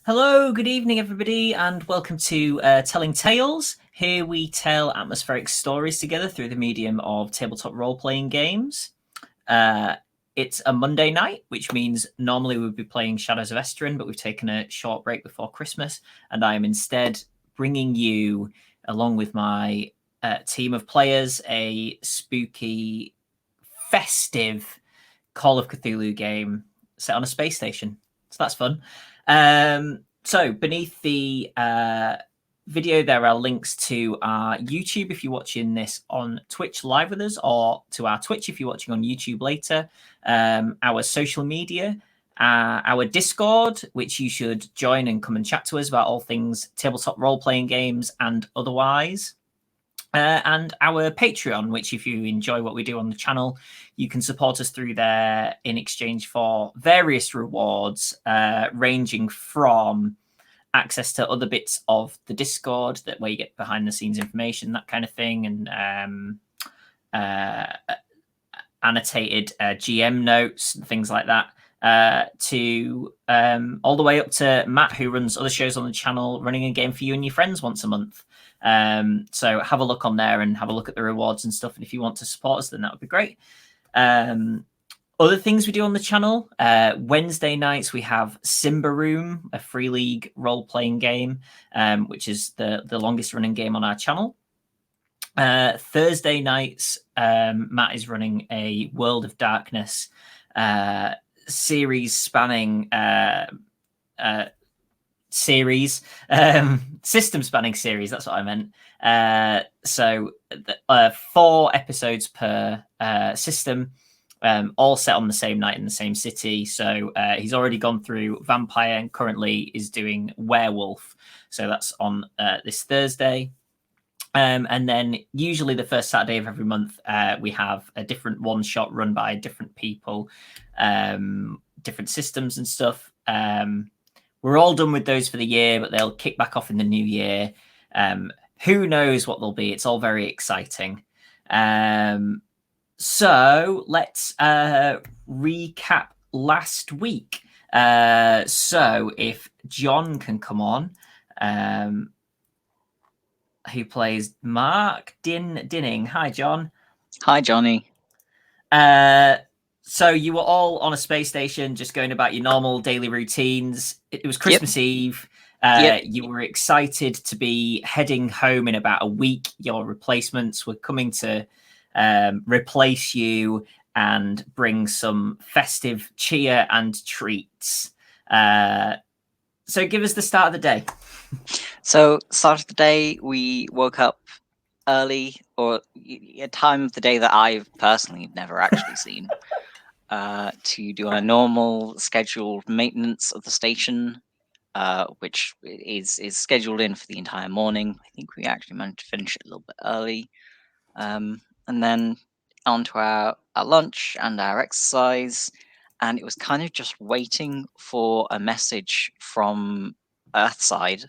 Hello, good evening, everybody, and welcome to Telling Tales. Here we tell atmospheric stories together through the medium of tabletop role-playing games. It's a Monday night, which means normally we'd be playing Shadows of Estrin, but we've taken a short break before Christmas, and I am instead bringing you, along with my team of players, a spooky, festive Call of Cthulhu game set on a space station. So that's fun. So beneath the video, there are links to our YouTube if you're watching this on Twitch live with us, or to our Twitch if you're watching on YouTube later, our social media, our Discord, which you should join and come and chat to us about all things tabletop role-playing games and otherwise. And our Patreon, which if you enjoy what we do on the channel, you can support us through there in exchange for various rewards, ranging from access to other bits of the Discord, that where you get behind the scenes information, that kind of thing, and annotated GM notes and things like that, to all the way up to Matt, who runs other shows on the channel, running a game for you and your friends once a month. So have a look on there and have a look at the rewards and stuff. And if you want to support us, then that would be great. Other things we do on the channel, Wednesday nights we have Simba Room, a free league role-playing game, which is the longest running game on our channel. Thursday nights, Matt is running a World of Darkness series spanning system spanning series, that's what I meant. So 4 episodes per system, all set on the same night in the same city. So he's already gone through Vampire and currently is doing Werewolf. So that's on this Thursday. And then usually the first Saturday of every month, we have a different one-shot run by different people, different systems and stuff. We're all done with those for the year, but they'll kick back off in the new year. Who knows what they'll be? It's all very exciting. So let's recap last week. So if John can come on, who plays Mark Dinning. Hi, John. Hi, Jonny. So you were all on a space station, just going about your normal daily routines. It was Christmas Eve. You were excited to be heading home in about a week. Your replacements were coming to replace you and bring some festive cheer and treats. So give us the start of the day. So, start of the day, we woke up early, or a time of the day that I've personally never actually seen, to do a normal scheduled maintenance of the station, which is scheduled in for the entire morning. I think we actually managed to finish it a little bit early. And then on to our lunch and our exercise, and it was kind of just waiting for a message from Earthside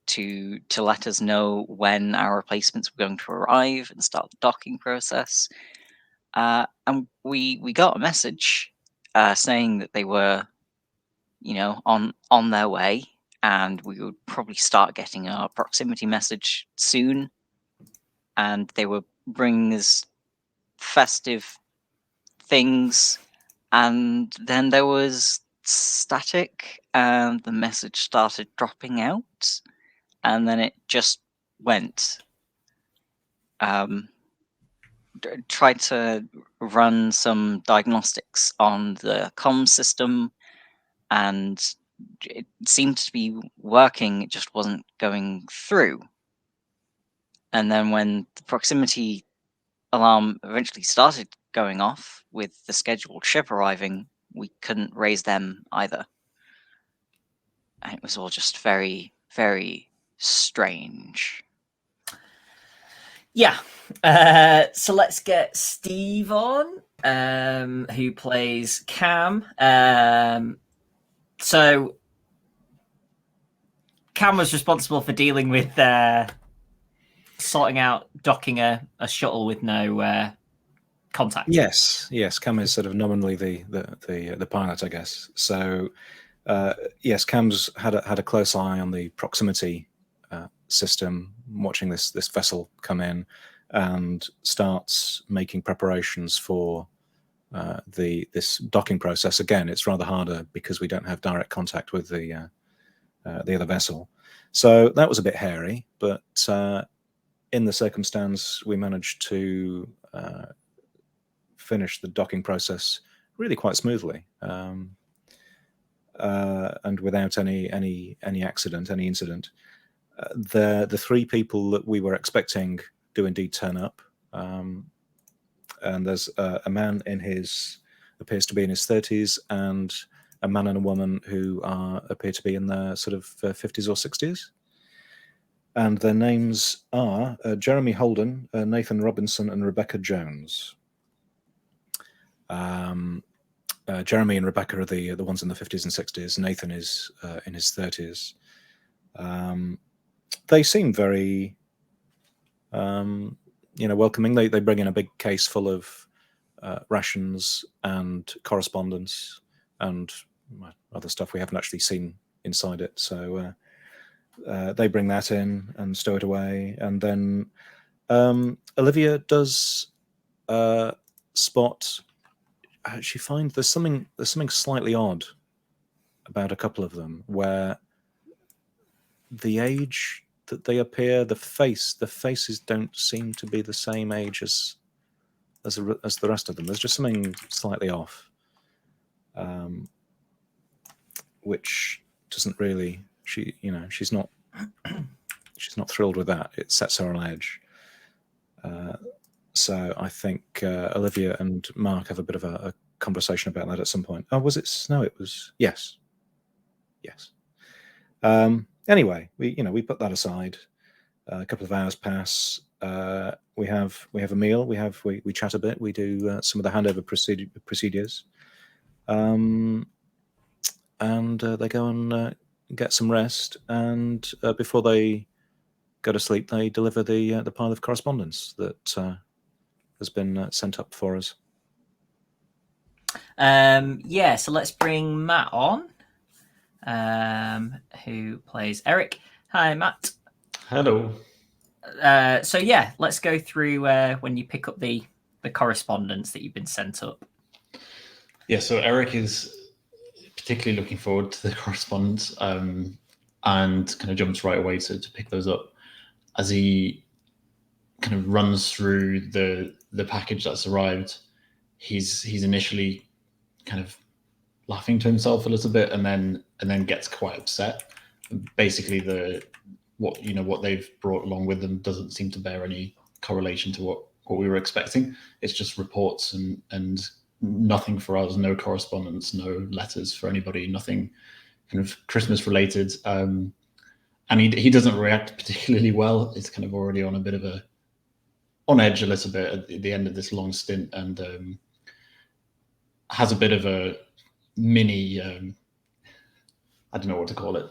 to let us know when our replacements were going to arrive and start the docking process. And we got a message saying that they were, on their way, and we would probably start getting our proximity message soon. And they were bringing us festive things, and then there was static, and the message started dropping out. And then it just went. Tried to run some diagnostics on the comm system, and it seemed to be working. It just wasn't going through. And then when the proximity alarm eventually started going off with the scheduled ship arriving, we couldn't raise them either. And it was all just very, very strange. Yeah. So let's get Steve on, who plays Cam. So Cam was responsible for dealing with sorting out docking a shuttle with no contact. Yes. Cam is sort of nominally the pilot, I guess. So Yes, Cam's had a close eye on the proximity system, watching this vessel come in, and starts making preparations for this docking process. Again, it's rather harder because we don't have direct contact with the other vessel. So that was a bit hairy, but in the circumstance, we managed to finish the docking process really quite smoothly, and without any accident, any incident. The 3 people that we were expecting do indeed turn up, and there's a man appears to be in his 30s, and a man and a woman who appear to be in their sort of 50s or 60s. And their names are Jeremy Holden, Nathan Robinson, and Rebecca Jones. Jeremy and Rebecca are the ones in the 50s and 60s. Nathan is in his 30s. They seem very, welcoming. They bring in a big case full of rations and correspondence and other stuff we haven't actually seen inside it. So they bring that in and stow it away. And then Olivia does spot. She finds there's something slightly odd about a couple of them, where the age that they appear, the faces don't seem to be the same age as the rest of them. There's just something slightly off, which doesn't really. She's not thrilled with that. It sets her on edge. So I think Olivia and Mark have a bit of a conversation about that at some point. Oh, was it snow? It was yes. Anyway, we put that aside. A couple of hours pass. We have a meal. We chat a bit. We do some of the handover procedures, and they go and get some rest. And before they go to sleep, they deliver the pile of correspondence that has been sent up for us. So let's bring Matt on, who plays Eric. Hi, Matt. Hello. Let's go through when you pick up the correspondence that you've been sent up. Yeah, so Eric is particularly looking forward to the correspondence, and kind of jumps right away to pick those up. As he kind of runs through the package that's arrived, he's initially kind of laughing to himself a little bit, and then gets quite upset. Basically, what they've brought along with them doesn't seem to bear any correlation to what we were expecting. It's just reports and nothing for us, no correspondence, no letters for anybody, nothing kind of Christmas related. And he doesn't react particularly well. It's kind of already on a bit of on edge a little bit at the end of this long stint, and has a bit of a mini, I don't know what to call it,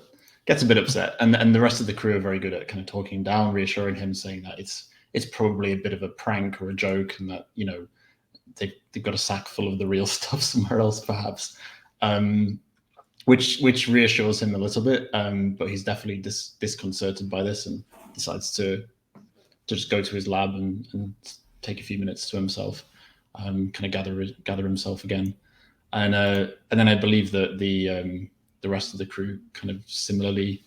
gets a bit upset. And the rest of the crew are very good at kind of talking down, reassuring him, saying that it's probably a bit of a prank or a joke, and that, they've got a sack full of the real stuff somewhere else, perhaps. Which reassures him a little bit, but he's definitely disconcerted by this, and decides to just go to his lab and take a few minutes to himself, kind of gather himself again, and then I believe that the rest of the crew kind of similarly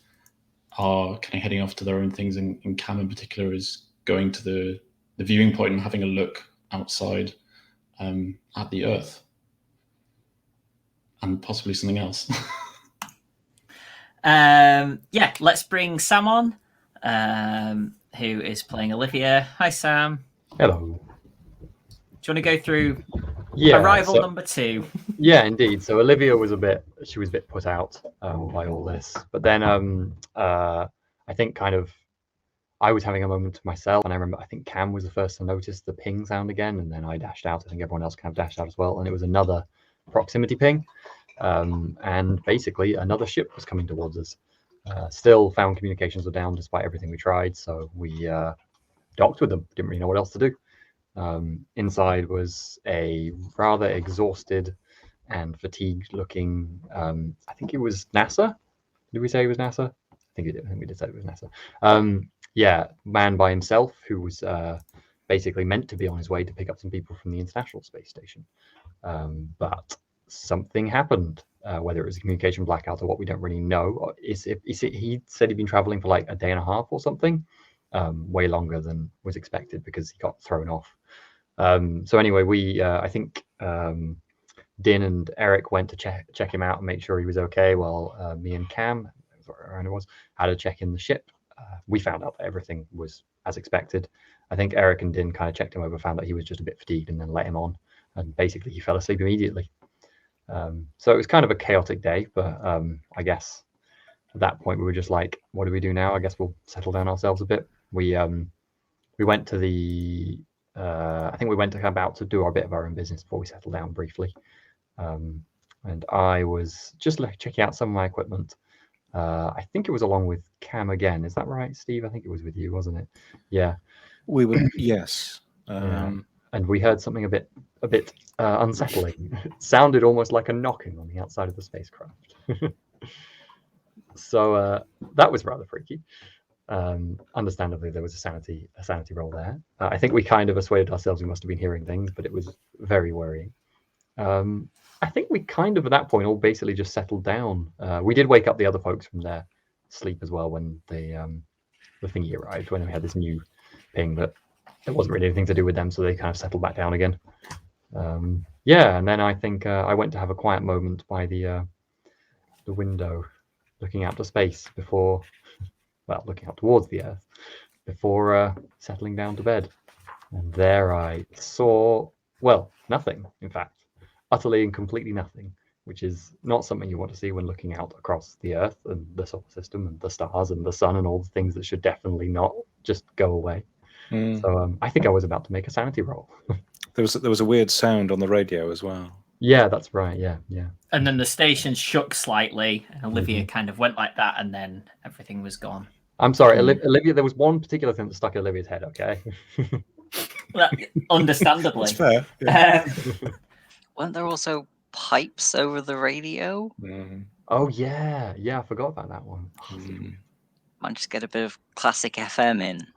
are kind of heading off to their own things, and Cam in particular is going to the viewing point and having a look outside at the Earth. And possibly something else. Let's bring Sam on, who is playing Olivia. Hi, Sam. Hello. Do you want to go through arrival number 2? Yeah, indeed. So Olivia was a bit put out by all this, but then I think kind of I was having a moment to myself, and I think Cam was the first to notice the ping sound again, and then I dashed out. I think everyone else kind of dashed out as well, and it was another proximity ping, and basically another ship was coming towards us. Still found communications were down despite everything we tried, so we docked with them. Didn't really know what else to do. Inside was a rather exhausted and fatigued looking. I think it was NASA. Did we say it was NASA? I think we did say it was NASA. Yeah, man by himself who was basically meant to be on his way to pick up some people from the International Space Station. But something happened, whether it was a communication blackout or what, we don't really know. He said he'd been traveling for like a day and a half or something, way longer than was expected because he got thrown off. So anyway, I think Din and Eric went to check him out and make sure he was okay, while me and Cam, had to check in the ship. We found out that everything was as expected. I think Eric and Din kind of checked him over, found out he was just a bit fatigued, and then let him on. And basically, he fell asleep immediately. So it was kind of a chaotic day, but I guess at that point we were just like, what do we do now? I guess we'll settle down ourselves a bit. We went to the I think we went to about to do our bit of our own business before we settled down briefly. And I was just checking out some of my equipment. I think it was along with Cam again. Is that right, Steve? I think it was with you, wasn't it? Yeah. We were, yes. Yeah. And we heard something a bit unsettling. It sounded almost like a knocking on the outside of the spacecraft. So that was rather freaky. Understandably, there was a sanity roll there. I think we kind of persuaded ourselves we must have been hearing things, but it was very worrying. I think we kind of at that point all basically just settled down. We did wake up the other folks from their sleep as well when the thingy arrived, when we had this new ping, but it wasn't really anything to do with them, so they kind of settled back down again. Yeah, and then I think I went to have a quiet moment by the window, looking out to space before, well, looking out towards the Earth before settling down to bed. And there I saw, well, nothing, in fact. Utterly and completely nothing, which is not something you want to see when looking out across the Earth and the solar system and the stars and the sun and all the things that should definitely not just go away. So I think I was about to make a sanity roll. There was a weird sound on the radio as well. Yeah, that's right. Yeah. And then the station shook slightly, and Olivia kind of went like that, and then everything was gone. I'm sorry, Olivia. There was one particular thing that stuck in Olivia's head. Okay. Well, understandably. That's fair. Yeah. Weren't there also pipes over the radio? Oh yeah, I forgot about that one. Might just get a bit of classic FM in.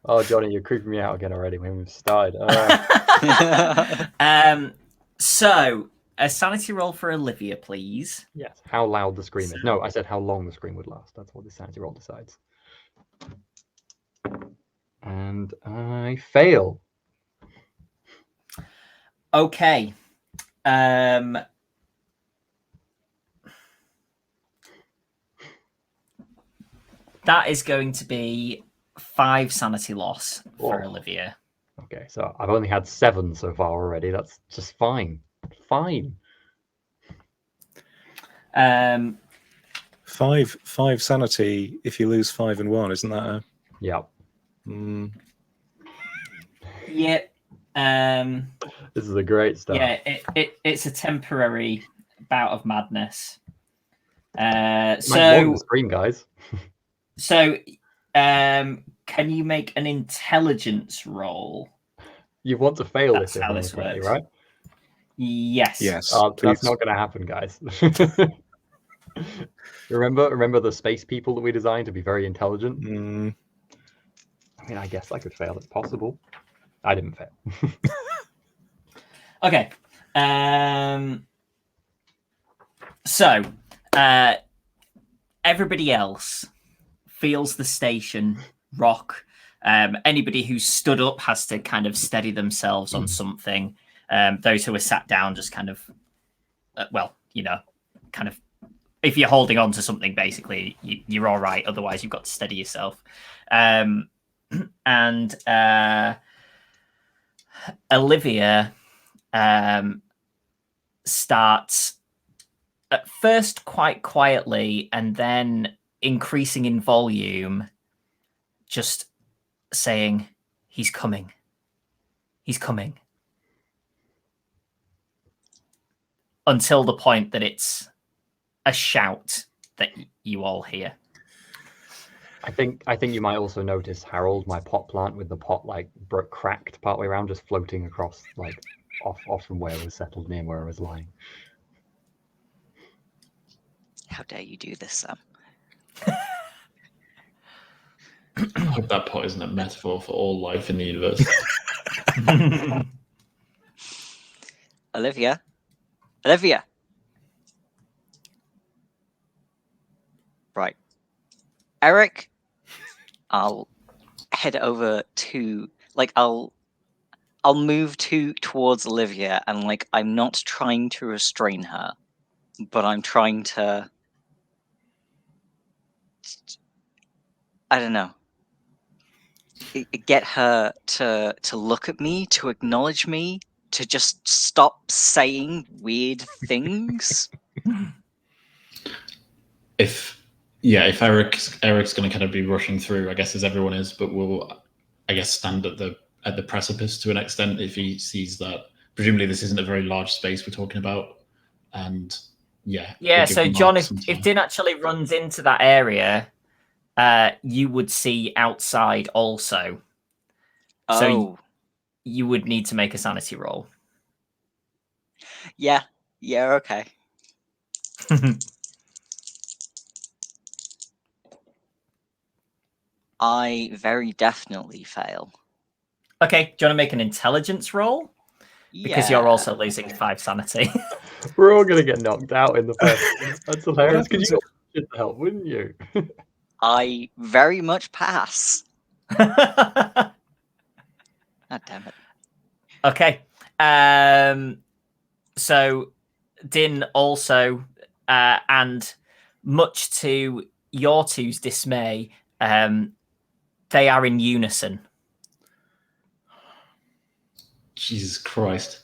Oh, Jonny, you're creeping me out again already when we've started. So, a sanity roll for Olivia, please. Yes, how loud the scream is. No, I said how long the scream would last. That's what the sanity roll decides. And I fail. Okay. That is going to be 5 sanity loss for Olivia. Okay, so I've only had 7 so far already. That's just fine. Fine. 5 sanity if you lose 5 and 1, isn't that a... Yeah. Yep. This is a great start. Yeah, it's a temporary bout of madness. So screen, guys. So can you make an intelligence roll? You want to fail That's this, how this works, right? Yes. Yes. That's not going to happen, guys. Remember the space people that we designed to be very intelligent? I mean, I guess I could fail. It's possible. I didn't fail. Okay. So everybody else feels the station rock. Anybody who stood up has to kind of steady themselves on something. Those who are sat down just kind of, kind of, if you're holding on to something, basically, you're all right. Otherwise, you've got to steady yourself. And Olivia starts at first quite quietly and then increasing in volume, just saying, "He's coming. He's coming." Until the point that it's a shout that you all hear. I think you might also notice, Harold, my pot plant with the pot cracked partway around, just floating across off from where I was settled, near where I was lying. How dare you do this, Sam? I hope that pot isn't a metaphor for all life in the universe. Olivia? Right. Eric, I'll head over to, like, I'll move towards Olivia, and, like, I'm not trying to restrain her, but I'm trying to, I don't know, get her to look at me, to acknowledge me, to just stop saying weird things. If Eric's going to kind of be rushing through, I guess, as everyone is, but will, I guess, stand at the precipice to an extent if he sees that. Presumably, this isn't a very large space we're talking about, and Yeah. we'll give So Mark John, some if time. Din actually runs into that area, you would see outside also. So Oh, you would need to make a sanity roll. yeah, okay. I very definitely fail. Okay, do you want to make an intelligence roll? Because you're Yeah. also losing 5 sanity. We're all gonna get knocked out in the first. That's hilarious. Because happens you should help, wouldn't you? I very much pass. God damn it. Okay. So Din also, and much to your two's dismay, they are in unison. Jesus Christ.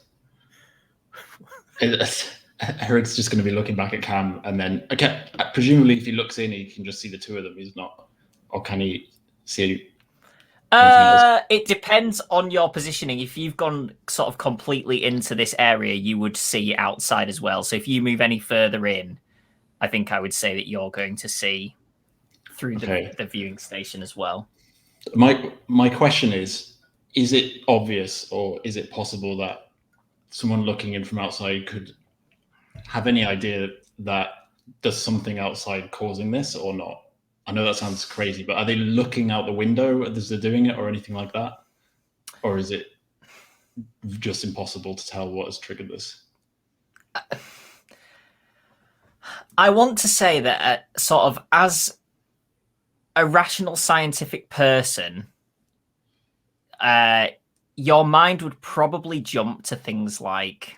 Eric's just going to be looking back at Cam, and then, okay, presumably if he looks in, he can just see the two of them. He's not, or can he see anything else? It depends on your positioning. If you've gone sort of completely into this area, you would see outside as well. So if you move any further in, I think I would say that you're going to see through the viewing station as well. My question is it obvious, or is it possible that someone looking in from outside could have any idea that there's something outside causing this or not? I know that sounds crazy, but are they looking out the window as they're doing it or anything like that? Or is it just impossible to tell what has triggered this? I want to say that sort of as a rational scientific person, your mind would probably jump to things like,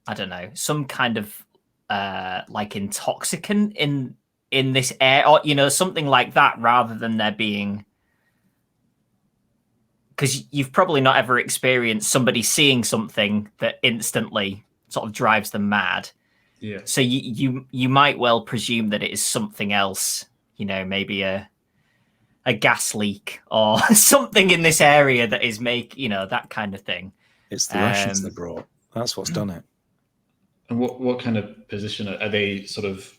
I don't know, some kind of like intoxicant in this air, or something like that, rather than there being, because you've probably not ever experienced somebody seeing something that instantly sort of drives them mad. Yeah. So you might well presume that it is something else, maybe a gas leak or something in this area that is that kind of thing. It's the rations they brought. That's what's done it. And what kind of position are they sort of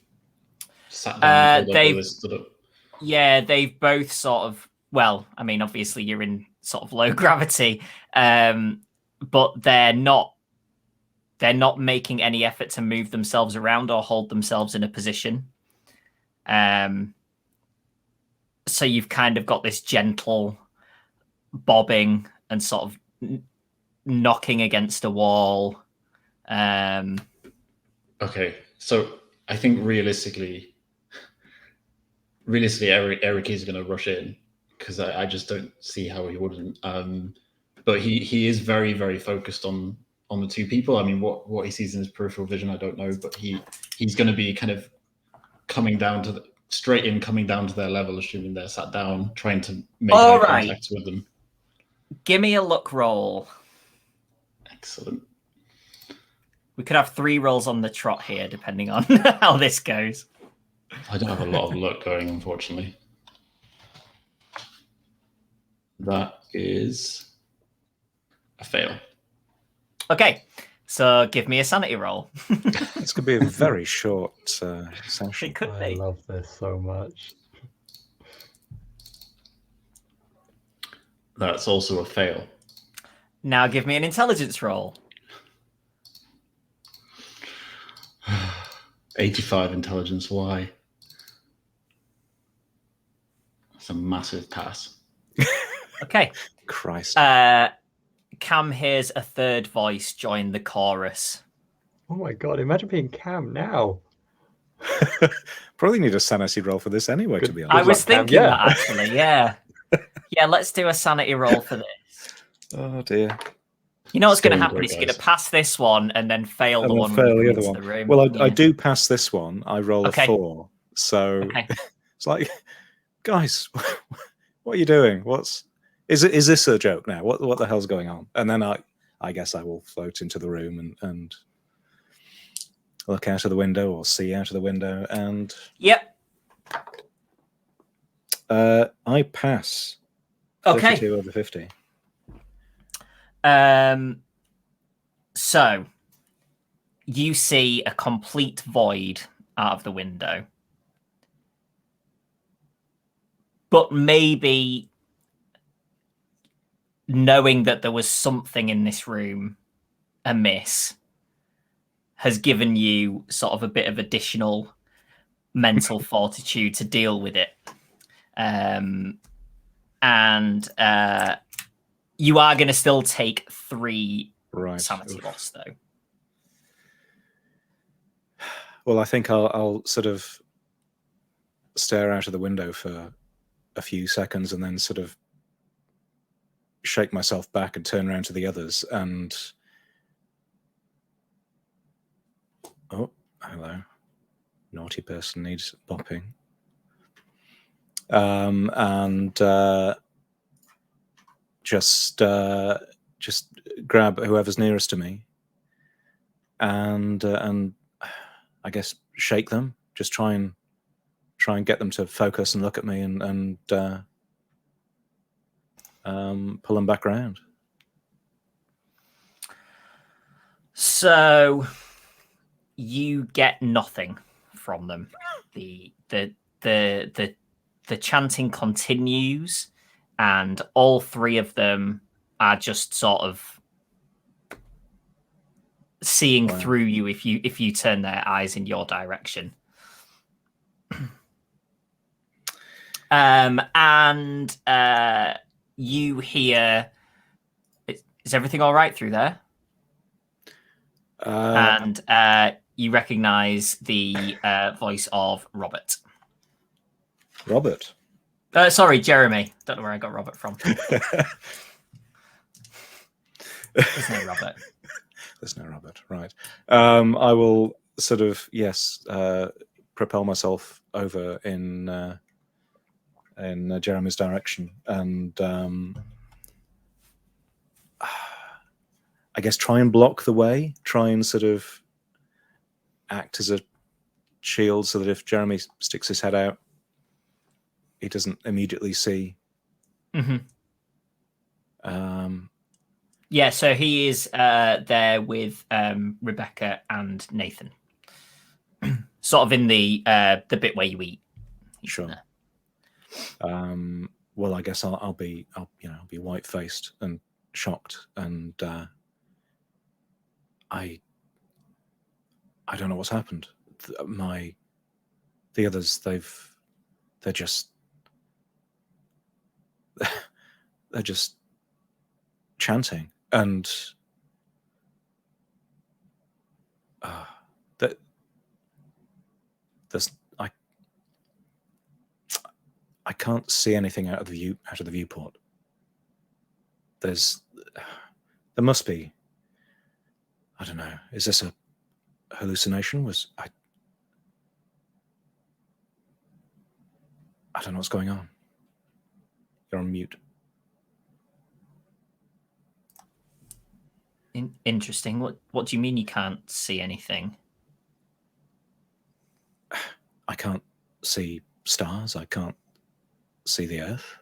sat down? Yeah, they've both sort of, well, I mean, obviously you're in sort of low gravity, but they're not making any effort to move themselves around or hold themselves in a position. So you've kind of got this gentle bobbing and sort of knocking against a wall. Okay, so I think realistically, Eric is going to rush in, because I just don't see how he wouldn't. But he is very, very focused on the two people. I mean, what he sees in his peripheral vision, I don't know, but he's going to be kind of coming down to their level, assuming they're sat down, trying to make eye contact with them. Give me a luck roll. Excellent. We could have 3 rolls on the trot here, depending on how this goes. I don't have a lot of luck going, unfortunately. That is a fail. Okay, so give me a sanity roll. It's going to be a very short session. It could I be. love this so much. That's also a fail. Now give me an intelligence roll. 85 intelligence. Why? That's a massive pass. Okay. Christ. Cam hears a third voice join the chorus. Oh my god! Imagine being Cam now. Probably need a sanity roll for this anyway, to be I honest. was luck, Cam. thinking Yeah. that actually, yeah. Yeah, let's do a sanity roll for this. Oh dear. You know what's going to Still happen enjoy is it, you're going to guys. pass this one and then fail And the then one when fail you the come other into one. the room. Well, I Yeah. do pass this one. I roll Okay. a 4. So Okay. it's like, guys, what are you doing? Is this a joke now? What the hell's going on? And then I guess I will float into the room and look out of the window or see out of the window, and Yep. I pass. Okay. 32 over 50. So you see a complete void out of the window. But maybe knowing that there was something in this room amiss has given you sort of a bit of additional mental fortitude to deal with it. And you are going to still take 3 Right. sanity Oof. loss, though. Well, I think I'll sort of stare out of the window for a few seconds and then sort of shake myself back and turn around to the others and... Oh, hello. Naughty person needs bopping. And just grab whoever's nearest to me and I guess shake them. Just try and get them to focus and look at me and pull them back around. So you get nothing from them. The chanting continues, and all 3 of them are just sort of seeing through you if you turn their eyes in your direction. And you hear, is everything all right through there? And you recognize the voice of Robert. Robert? Sorry, Jeremy. Don't know where I got Robert from. There's no Robert. There's no Robert, right. I will sort of, yes, propel myself over in Jeremy's direction and I guess try and block the way, try and sort of act as a shield so that if Jeremy sticks his head out, he doesn't immediately see. Mm-hmm. Yeah, so he is there with Rebecca and Nathan, sort of in the bit where you eat. Sure. Well, I guess I'll be white faced and shocked, and I don't know what's happened. The others, they're just chanting, and I can't see anything out of the viewport. There must be. I don't know. Is this a hallucination? I don't know what's going on. You're on mute. Interesting. What do you mean you can't see anything? I can't see stars. I can't see the earth.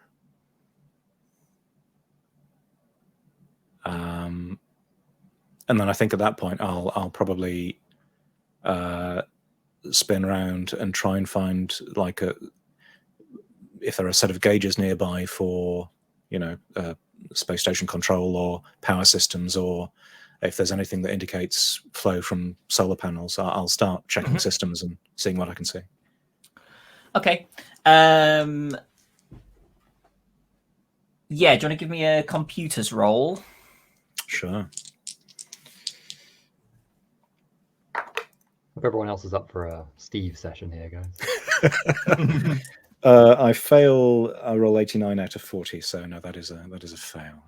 And then I think at that point I'll probably spin around and try and find if there are a set of gauges nearby for space station control or power systems, or if there's anything that indicates flow from solar panels, I'll start checking systems and seeing what I can see. Okay. Yeah, do you want to give me a computers roll? Sure. Hope everyone else is up for a Steve session here, guys. I fail. I roll 89 out of 40, so no, that is a fail.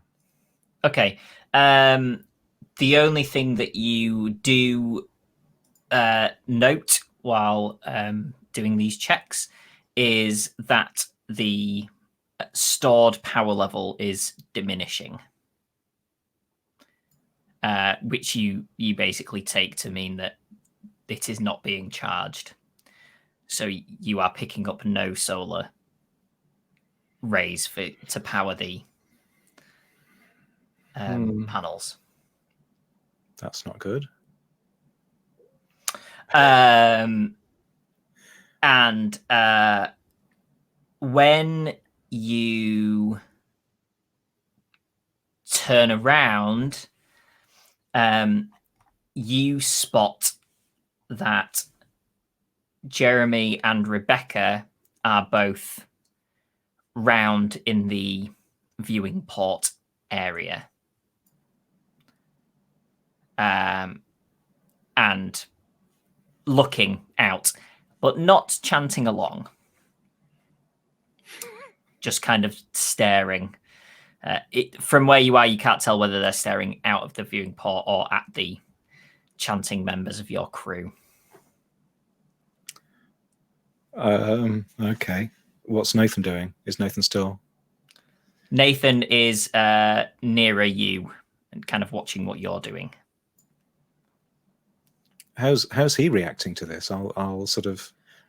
Okay. The only thing that you do note while doing these checks is that the stored power level is diminishing, which you basically take to mean that it is not being charged. So you are picking up no solar rays to power the panels. That's not good. And when you turn around, you spot that Jeremy and Rebecca are both round in the viewing port area. And looking out, but not chanting along. Just kind of staring. From where you are, you can't tell whether they're staring out of the viewing port or at the chanting members of your crew. Okay. What's Nathan doing? Is Nathan still? Nathan is nearer you and kind of watching what you're doing. How's he reacting to this? I'll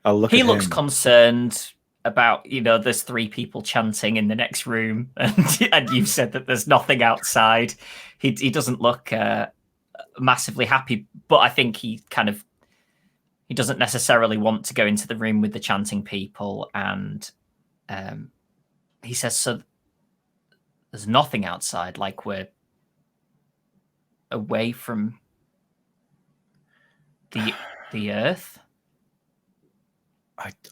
look. He at looks him. concerned about, there's 3 people chanting in the next room, and you've said that there's nothing outside. He doesn't look massively happy, but I think he doesn't necessarily want to go into the room with the chanting people, and he says, so there's nothing outside, like we're away from the Earth.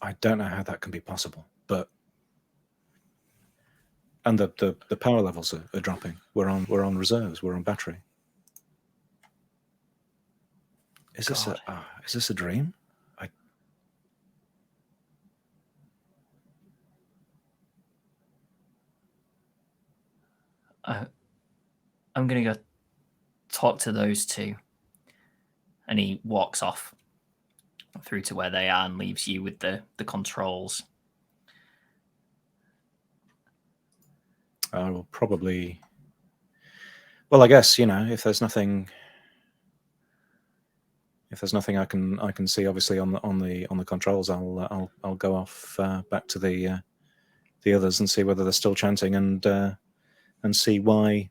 I don't know how that can be possible, but and the power levels are dropping. We're on reserves. We're on battery. Is this a dream? I'm gonna go talk to those 2, and he walks off through to where they are and leaves you with the controls. I will probably. Well, I guess if there's nothing I can see, obviously on the controls, I'll go off back to the others and see whether they're still chanting and see why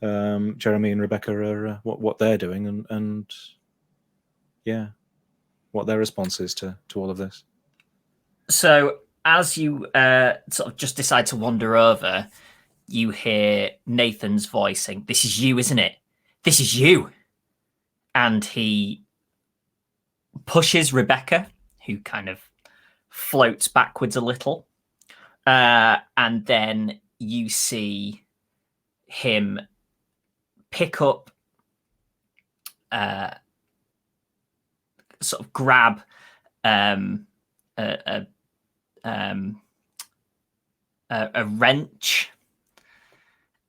Jeremy and Rebecca are what they're doing and yeah, what their response is to all of this. So as you sort of just decide to wander over, you hear Nathan's voice saying, "This is you, isn't it? This is you." And he pushes Rebecca, who kind of floats backwards a little. And then you see him pick up, sort of grab a wrench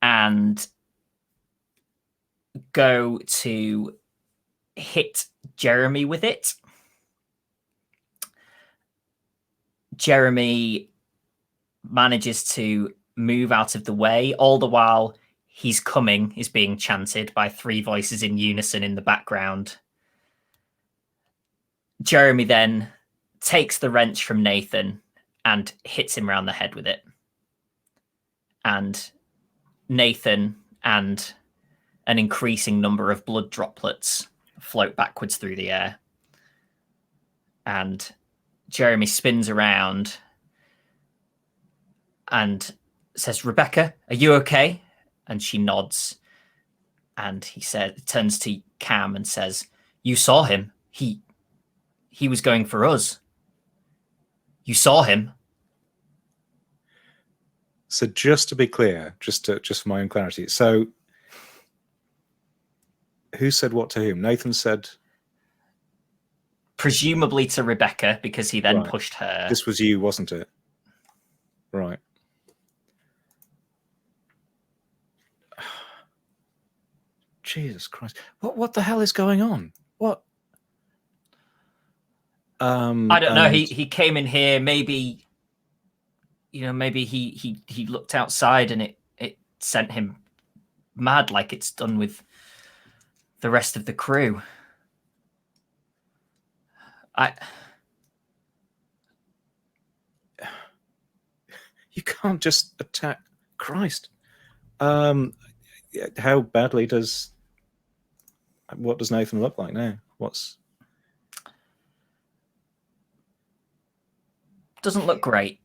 and go to hit Jeremy with it. Jeremy manages to move out of the way, all the while he's coming is being chanted by 3 voices in unison in the background. Jeremy then takes the wrench from Nathan and hits him around the head with it. And Nathan and an increasing number of blood droplets float backwards through the air. And Jeremy spins around and says, "Rebecca, are you okay?" And she nods. And he turns to Cam and says, "You saw him. He was going for us. You saw him." So just to be clear, just for my own clarity, so who said what to whom? Nathan said, presumably to Rebecca, because he then Right. pushed her. This was you, wasn't it? Right. Jesus Christ! What the hell is going on? What? I don't know. and- He came in here. Maybe, maybe he looked outside and it sent him mad, like it's done with the rest of the crew. You can't just attack Christ. How badly does? What does Nathan look like now? Doesn't look great.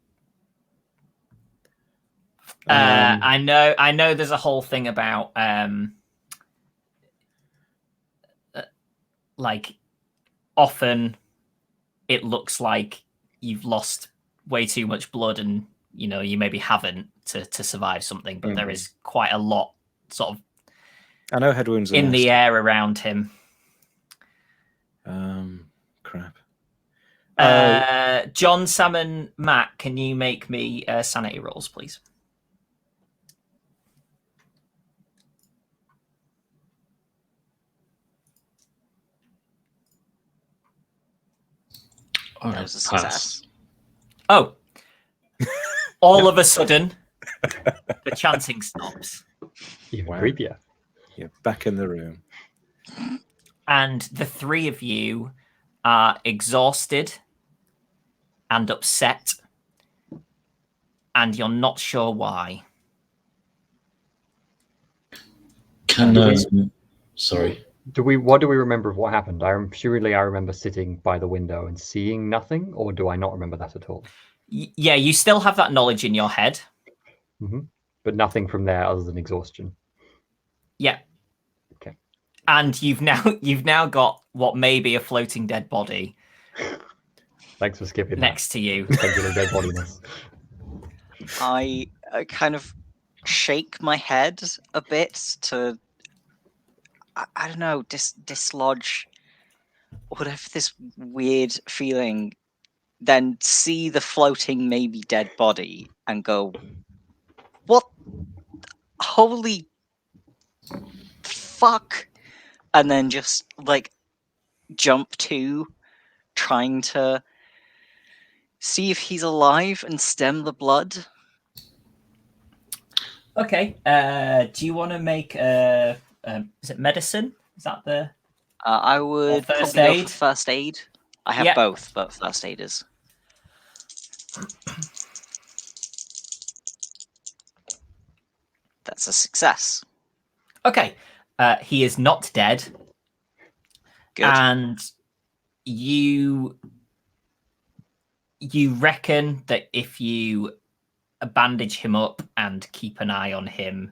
I know. There's a whole thing about like often it looks like you've lost way too much blood, and you maybe haven't to survive something, but there is quite a lot sort of. I know head wounds are in nasty. the air around him. Crap. John, Sam, and Matt, can you make me sanity rolls, please? All That right, was a pass. success. Oh. All of a sudden, the chanting stops. Even Wow. creepier. You're back in the room. And the three of you are exhausted and upset, and you're not sure why. Sorry. What do we remember of what happened? I remember sitting by the window and seeing nothing, or do I not remember that at all? Yeah, you still have that knowledge in your head. Mm-hmm. But nothing from there other than exhaustion. Yeah. Okay. And you've now got what may be a floating dead body. Thanks for skipping next to you. Regular dead bodiness. I kind of shake my head a bit to, I don't know, dislodge whatever this weird feeling, then see the floating, maybe dead body and go, what? Holy fuck. And then just like jump to trying to see if he's alive and stem the blood. Okay. Do you want to make is it medicine? Is that the I would first probably go aid? for first aid. I have Yep. both, but first aid is. That's a success. Okay. He is not dead. Good. And you reckon that if you bandage him up and keep an eye on him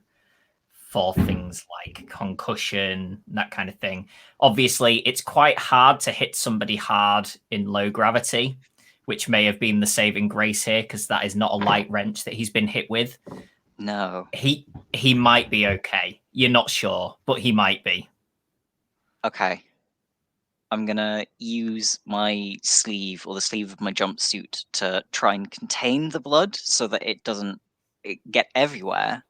for things like concussion, that kind of thing. Obviously, it's quite hard to hit somebody hard in low gravity, which may have been the saving grace here, because that is not a light wrench that he's been hit with. No. He might be okay. You're not sure, but he might be. Okay. I'm gonna use my sleeve or the sleeve of my jumpsuit to try and contain the blood so that it doesn't get everywhere.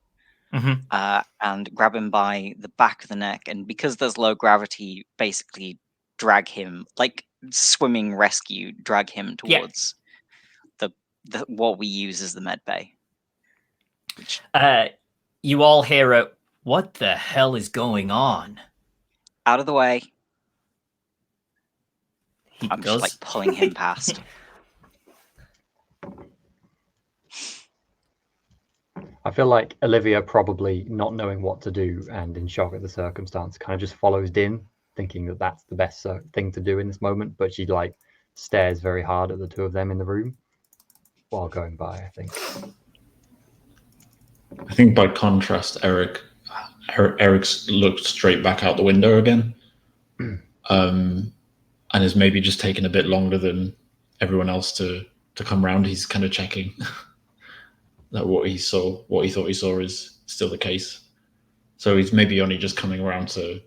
Mm-hmm. And grab him by the back of the neck, and because there's low gravity, basically drag him like swimming rescue, drag him towards the what we use as the med bay. Which you all hear a "What the hell is going on?" out of the way. He I'm does. just like pulling him past. I feel like Olivia, probably not knowing what to do and in shock at the circumstance, kind of just follows Din, thinking that that's the best thing to do in this moment. But she like stares very hard at the two of them in the room while going by, I think. I think by contrast, Eric's looked straight back out the window again, and has maybe just taken a bit longer than everyone else to come round. He's kind of checking that what he thought he saw, is still the case. So he's maybe only just coming around to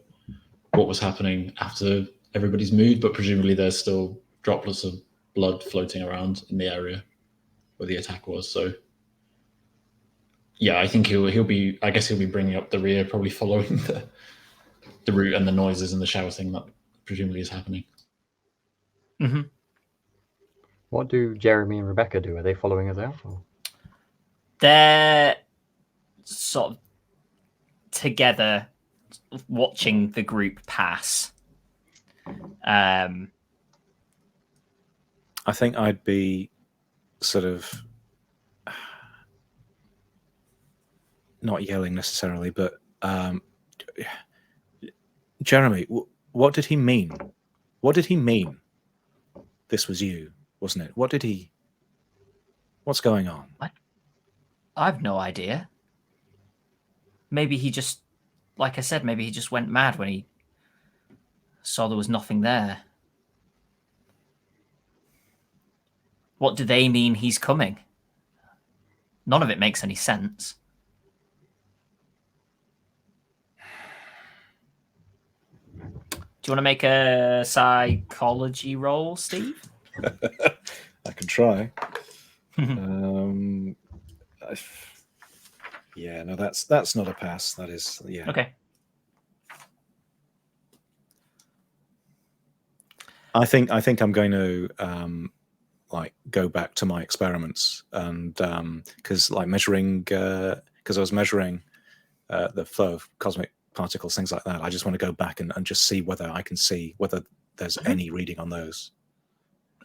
what was happening after everybody's moved, but presumably there's still droplets of blood floating around in the area where the attack was. So yeah, I think he'll be. I guess he'll be bringing up the rear, probably following the route and the noises and the shouting that presumably is happening. Mm-hmm. What do Jeremy and Rebecca do? Are they following us out? Or? They're sort of together watching the group pass. I think I'd be sort of not yelling necessarily, but Jeremy, what did he mean? What did he mean? This was you, wasn't it? What's going on? I've no idea. Maybe he just, like I said, maybe he just went mad when he saw there was nothing there. What do they mean he's coming? None of it makes any sense. Do you want to make a psychology roll, Steve? I can try. Yeah, no, that's not a pass. That is, yeah. Okay. I think I'm going to go back to my experiments, and because measuring, because I was measuring the flow of cosmic particles, things like that. I just want to go back and just see whether I can see whether there's any reading on those.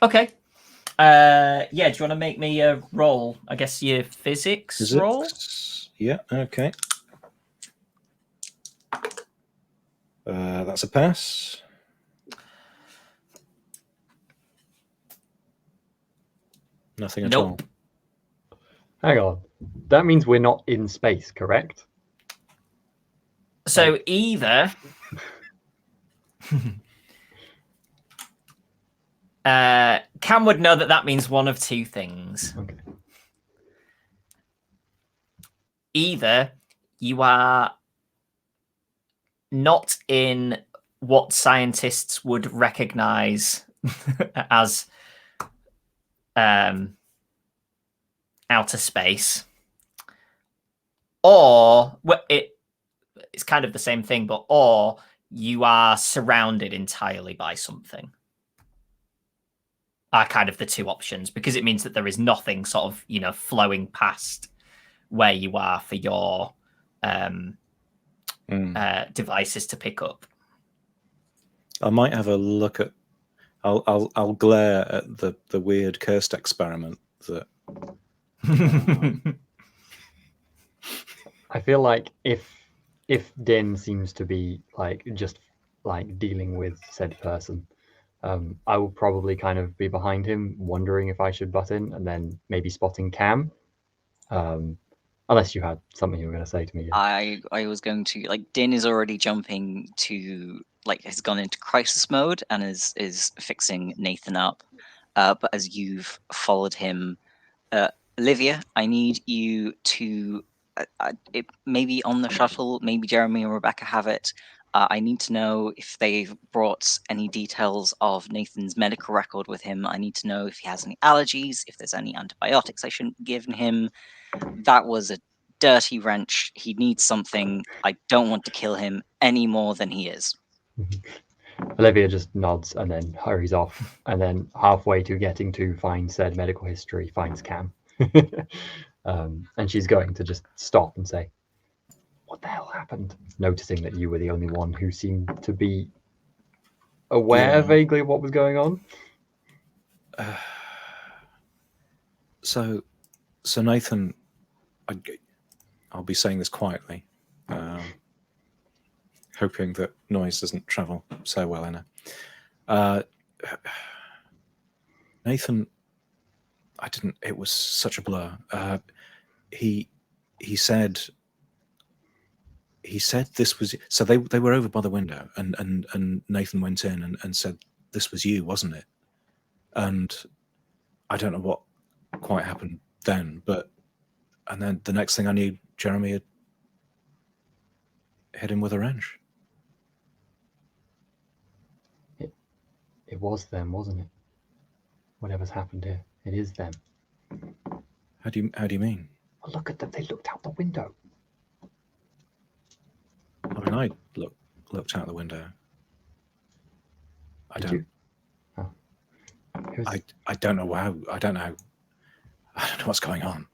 Okay. Yeah, do you want to make me a roll? I guess your physics roll? Yeah, okay. That's a pass. Nothing at all. Hang on. That means we're not in space, correct? So either Cam would know that means one of two things. Okay. Either you are not in what scientists would recognize as outer space, or it's kind of the same thing, or you are surrounded entirely by something. Are kind of the two options, because it means that there is nothing sort of, flowing past where you are for your devices to pick up. I might have a look at. I'll glare at the weird cursed experiment that. I feel like if Din seems to be just dealing with said person, I will probably kind of be behind him, wondering if I should butt in, and then maybe spotting Cam. Unless you had something you were going to say to me. I was going to Din is already jumping to has gone into crisis mode and is fixing Nathan up. But as you've followed him, Olivia, I need you to maybe on the shuttle, maybe Jeremy and Rebecca have it. I need to know if they've brought any details of Nathan's medical record with him. I need to know if he has any allergies, if there's any antibiotics I shouldn't be giving him. That was a dirty wrench. He needs something. I don't want to kill him any more than he is. Olivia just nods and then hurries off, and then halfway to getting to find said medical history, finds Cam. And she's going to just stop and say, "What the hell happened?" Noticing that you were the only one who seemed to be aware vaguely of what was going on. So Nathan, I'll be saying this quietly, hoping that noise doesn't travel so well in it. Nathan, it was such a blur. He he said this was, so they were over by the window, and Nathan went in and said, this was you, wasn't it? And I don't know what quite happened then, and then the next thing I knew, Jeremy had hit him with a wrench. It was them, wasn't it? Whatever's happened here, it is them. How do you mean? Well, look at them. They looked out the window. I mean, I looked out the window. I Did don't. you? Oh. It was, I don't know how. I don't know what's going on.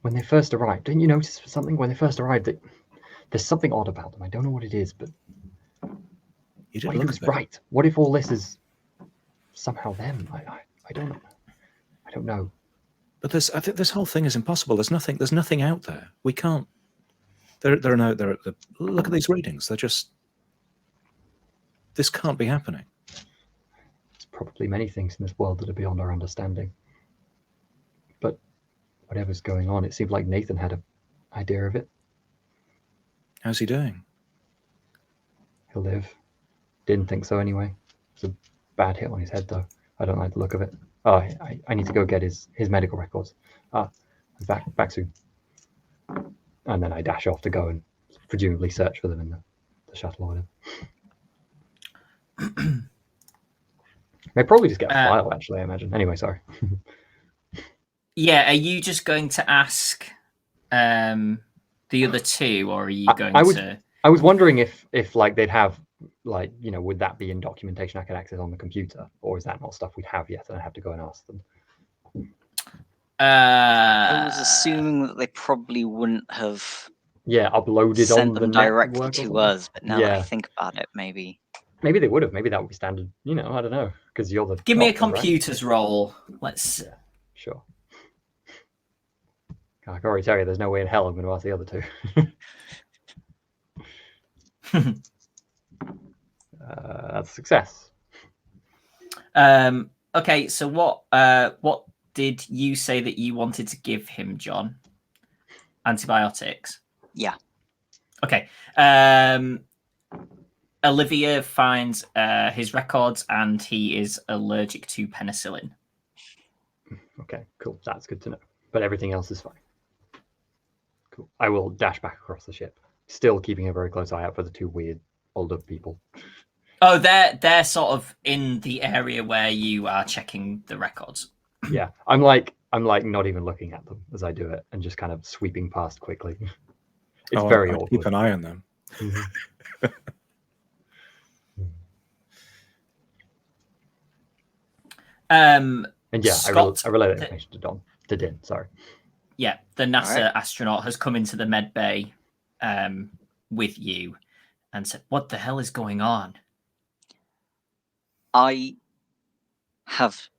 when they first arrived, didn't you notice something? When they first arrived, there's something odd about them. I don't know what it is, but You did what if look it was a bit. right? What if all this is somehow them? I don't know. I don't know. But I think this whole thing is impossible. There's nothing out there. We can't. There are no. Look at these readings. They're just. This can't be happening. There's probably many things in this world that are beyond our understanding. But whatever's going on, it seemed like Nathan had an idea of it. How's he doing? He'll live. Didn't think so anyway. It was a bad hit on his head, though. I don't like the look of it. Oh, I need to go get his medical records. I'm back soon. And then I dash off to go and presumably search for them in the shuttle or whatever. They probably just get a file, actually, I imagine. Anyway, sorry. Yeah, are you just going to ask the other two, or are you going to? I was wondering if like they'd have, like, you know, would that be in documentation I could access on the computer, or is that not stuff we'd have yet and I have to go and ask them? I was assuming that they probably wouldn't have uploaded sent on them the directly network to us, but now that I think about it, maybe they would have. Maybe that would be standard. You know, I don't know, because you're the Give me a doctor, right? computer's roll. Let's. Yeah, sure. I can already tell you, there's no way in hell I'm going to ask the other two. That's a success. Okay, so what did you say that you wanted to give him, John? Antibiotics? Yeah. Okay. Olivia finds his records and he is allergic to penicillin. Okay, cool. That's good to know. But everything else is fine. Cool. I will dash back across the ship, still keeping a very close eye out for the two weird older people. Oh, they're sort of in the area where you are checking the records. Yeah, I'm like not even looking at them as I do it, and just kind of sweeping past quickly. It's very I'd awkward. keep an eye on them. And yeah, Scott, I relay that information to Din. Sorry. Yeah, the NASA Right. astronaut has come into the med bay with you and said, "What the hell is going on?" I have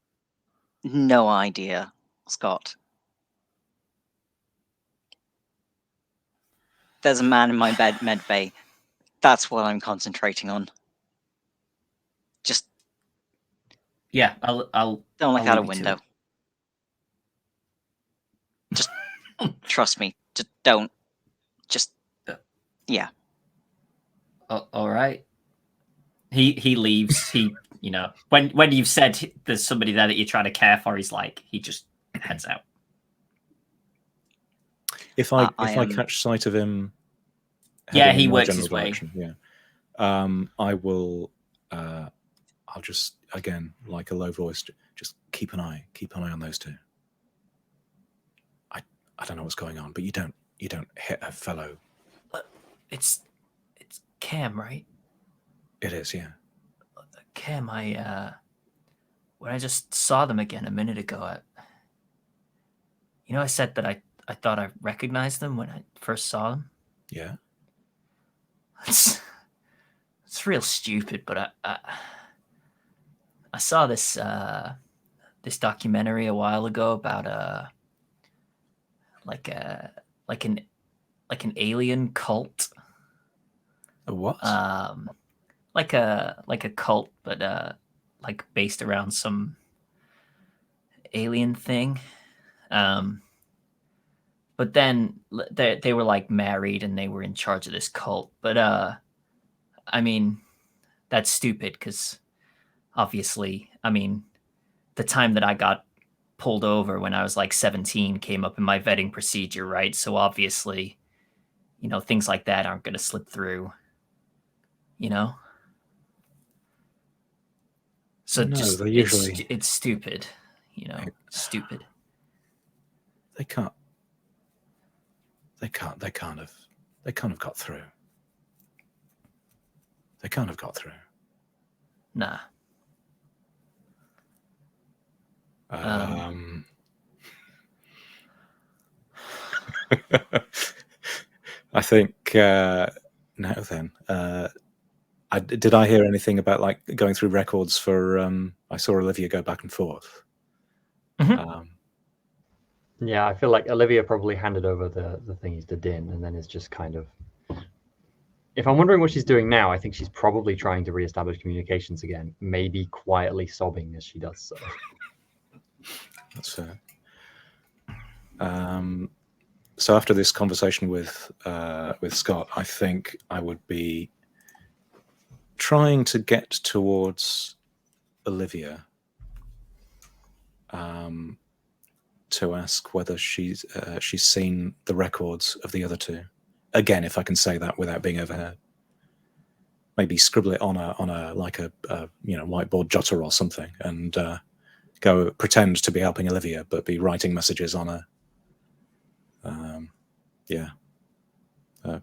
no idea, Scott. There's a man in my med bay. That's what I'm concentrating on. Just Yeah, I'll don't look I'll out a leave you to window. it. Just trust me. Just don't. Just yeah. All right. He leaves. He when you've said there's somebody there that you're trying to care for, he's like he just heads out. If I catch sight of him, Yeah, heading he in my works general his way. direction, yeah, I will. I'll just, again, like a low voice, just keep an eye on those two. I don't know what's going on, but you don't hit a fellow. It's Cam, right? It is, yeah. Cam, when I just saw them again a minute ago, I said that I thought I recognized them when I first saw them. Yeah. It's real stupid, but I saw this this documentary a while ago about like an alien cult. A what? Like a cult, but like based around some alien thing. but then they were like married and they were in charge of this cult. But I mean, that's stupid because obviously, I mean, the time that I got pulled over when I was like 17 came up in my vetting procedure, right? So obviously, you know, things like that aren't going to slip through, you know? So No, just they usually it's stupid, you know, stupid. they can't have got through. They can't have got through. Nah. I think now then, did I hear anything about like going through records for? I saw Olivia go back and forth. Yeah, I feel like Olivia probably handed over the thingies to Din, and then is just kind of. If I'm wondering what she's doing now, I think she's probably trying to reestablish communications again, maybe quietly sobbing as she does so. That's fair. So after this conversation with Scott, I think I would be trying to get towards Olivia to ask whether she's seen the records of the other two. Again, if I can say that without being overheard. Maybe scribble it on a whiteboard jotter or something, and go pretend to be helping Olivia, but be writing messages on a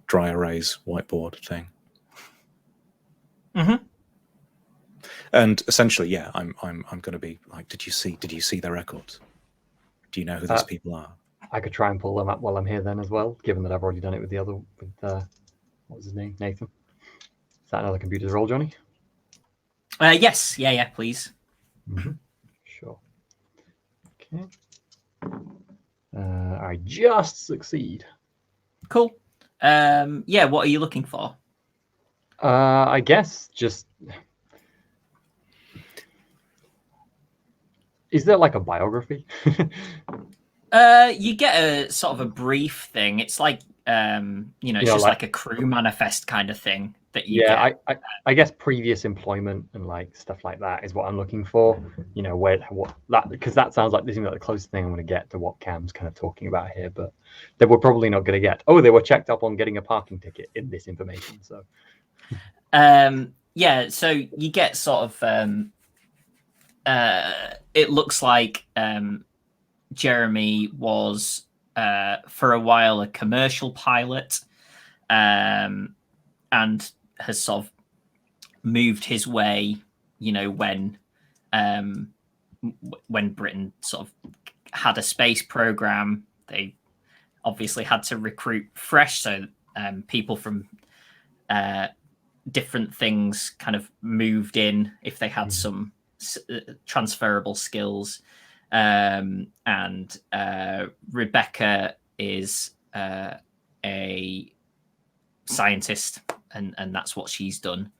dry erase whiteboard thing. Mm-hmm. And essentially, yeah, I'm going to be like, did you see their records? Do you know who these people are? I could try and pull them up while I'm here then as well, given that I've already done it with the other, with what was his name, Nathan. Is that another computer's roll, Johnny? Yes, yeah, please. Mm-hmm. Sure. Okay. I just succeed. Cool. Yeah, what are you looking for? I guess just. Is there like a biography? You get a sort of a brief thing. It's like it's just like a crew manifest kind of thing that you get. I guess previous employment and like stuff like that is what I'm looking for. You know, because that sounds like this is like the closest thing I'm going to get to what Cam's kind of talking about here. But that we're probably not going to get. Oh, they were checked up on getting a parking ticket in this information. So, yeah. So you get sort of. It looks like Jeremy was for a while a commercial pilot, and has sort of moved his way. You know, when Britain sort of had a space program, they obviously had to recruit fresh, so people from different things kind of moved in if they had some transferable skills. And Rebecca is a scientist, and that's what she's done.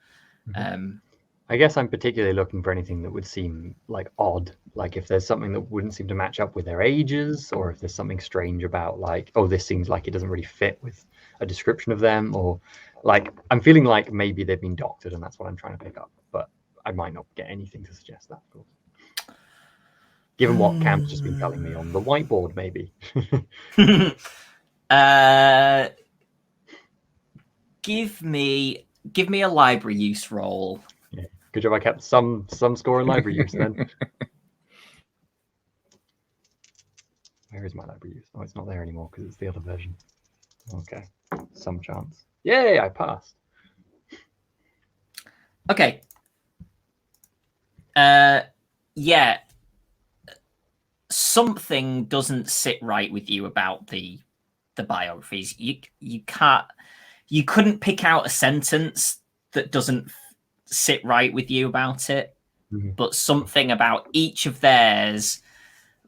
I guess I'm particularly looking for anything that would seem like odd, like if there's something that wouldn't seem to match up with their ages, or if there's something strange about like, oh, this seems like it doesn't really fit with a description of them, or like I'm feeling like maybe they've been doctored and that's what I'm trying to pick up, but I might not get anything to suggest that, of course. Given what Cam's just been telling me on the whiteboard, maybe. Give me a library use roll. Yeah. Good job I kept some score in library use then. Where is my library use? Oh, it's not there anymore because it's the other version. Okay, some chance. Yay, I passed. Okay. Yeah. Something doesn't sit right with you about the biographies. You couldn't pick out a sentence that doesn't sit right with you about it, but something about each of theirs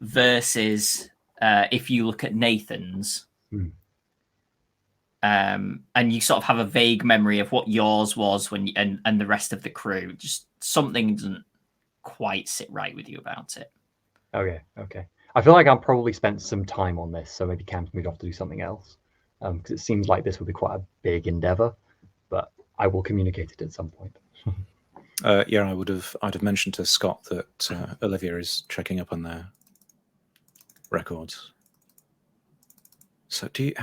versus if you look at Nathan's, and you sort of have a vague memory of what yours was when and the rest of the crew, just something doesn't quite sit right with you about it. Okay. I feel like I've probably spent some time on this, so maybe Cam's moved off to do something else, because it seems like this would be quite a big endeavor. But I will communicate it at some point. Yeah, I'd have mentioned to Scott that Olivia is checking up on their records. So do you?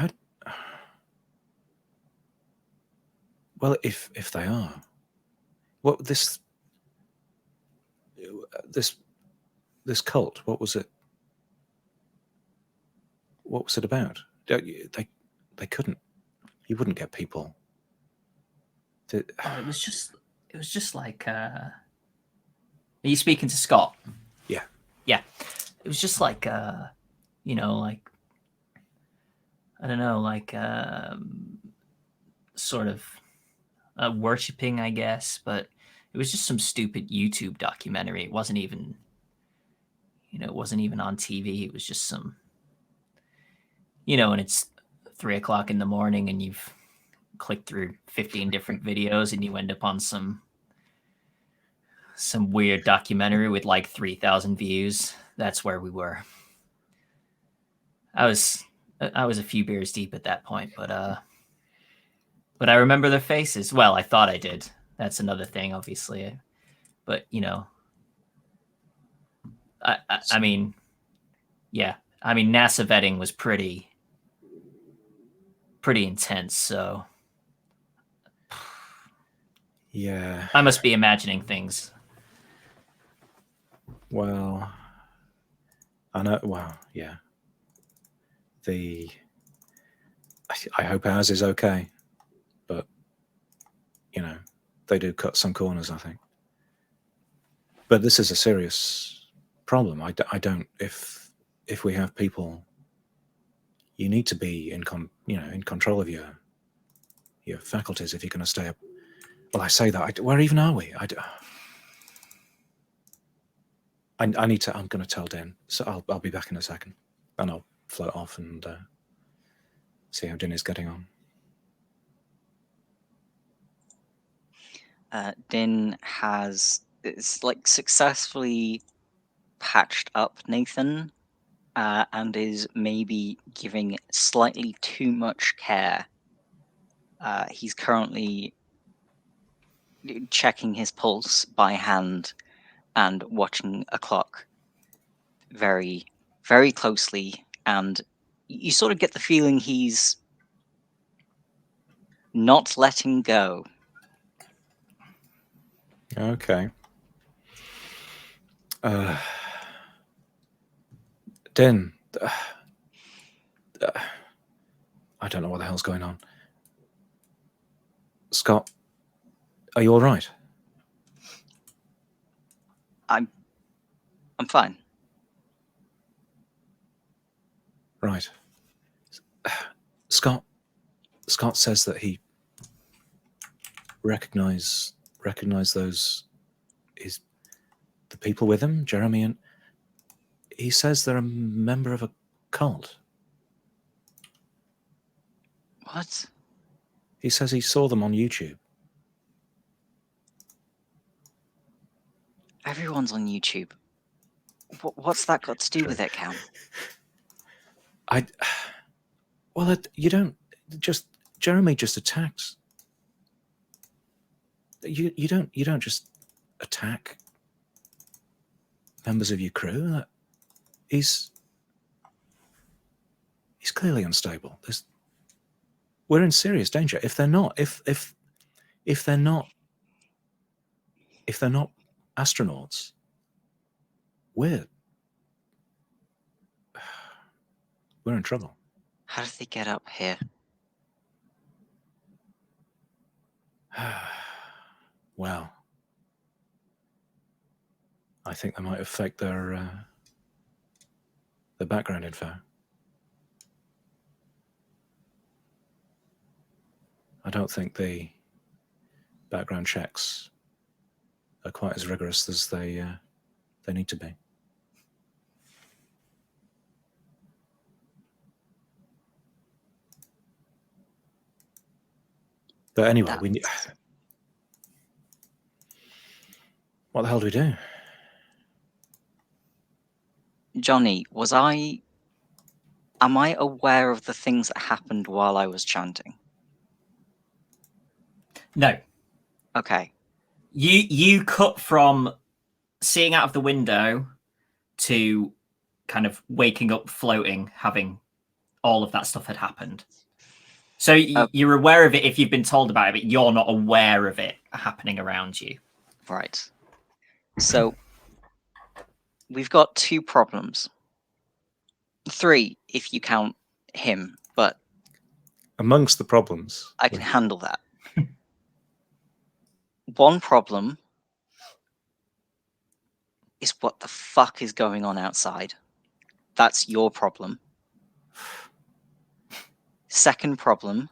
Well, if they are, what this cult? What was it? What was it about? They couldn't. You wouldn't get people. Oh, it was just like. Are you speaking to Scott? Yeah. Yeah. It was just like, you know, like, I don't know, like, sort of worshipping, I guess, but it was just some stupid YouTube documentary. It wasn't even, it wasn't even on TV. It was just some, and it's 3:00 in the morning and you've clicked through 15 different videos and you end up on some weird documentary with like 3,000 views. That's where we were. I was a few beers deep at that point, but I remember their faces. Well, I thought I did. That's another thing, obviously. But I mean, yeah. I mean, NASA vetting was pretty intense. So yeah, I must be imagining things. Well, I know. Well, yeah. I hope ours is okay, but they do cut some corners, I think. But this is a serious problem. I don't. If we have people, you need to be in control of your faculties if you're going to stay up. Well, I say that. Where even are we? I need to. I'm going to tell Din. So I'll be back in a second, and I'll float off and see how Din is getting on. Din has successfully patched up Nathan, and is maybe giving slightly too much care. He's currently checking his pulse by hand and watching a clock very, very closely, and you sort of get the feeling he's not letting go. Okay. Din, I don't know what the hell's going on. Scott, are you all right? I'm fine. Right. Scott says that he recognize those the people with him, Jeremy, and he says they're a member of a cult. What? He says he saw them on YouTube. Everyone's on YouTube. What's that got to do with it, Cam? You don't just Jeremy just attacks. You don't just attack members of your crew. He's clearly unstable. We're in serious danger. If they're not astronauts, we're in trouble. How did they get up here? Well, I think they might have faked their background info. I don't think the background checks are quite as rigorous as they need to be. But anyway, what the hell do we do? Jonny, am I aware of the things that happened while I was chanting? No. Okay. You cut from seeing out of the window to kind of waking up, floating, having all of that stuff had happened. So you're aware of it if you've been told about it, but you're not aware of it happening around you. Right. So we've got 2 problems. 3 if you count him, but Amongst the problems, I can handle that. One problem is what the fuck is going on outside. That's your problem. Second problem,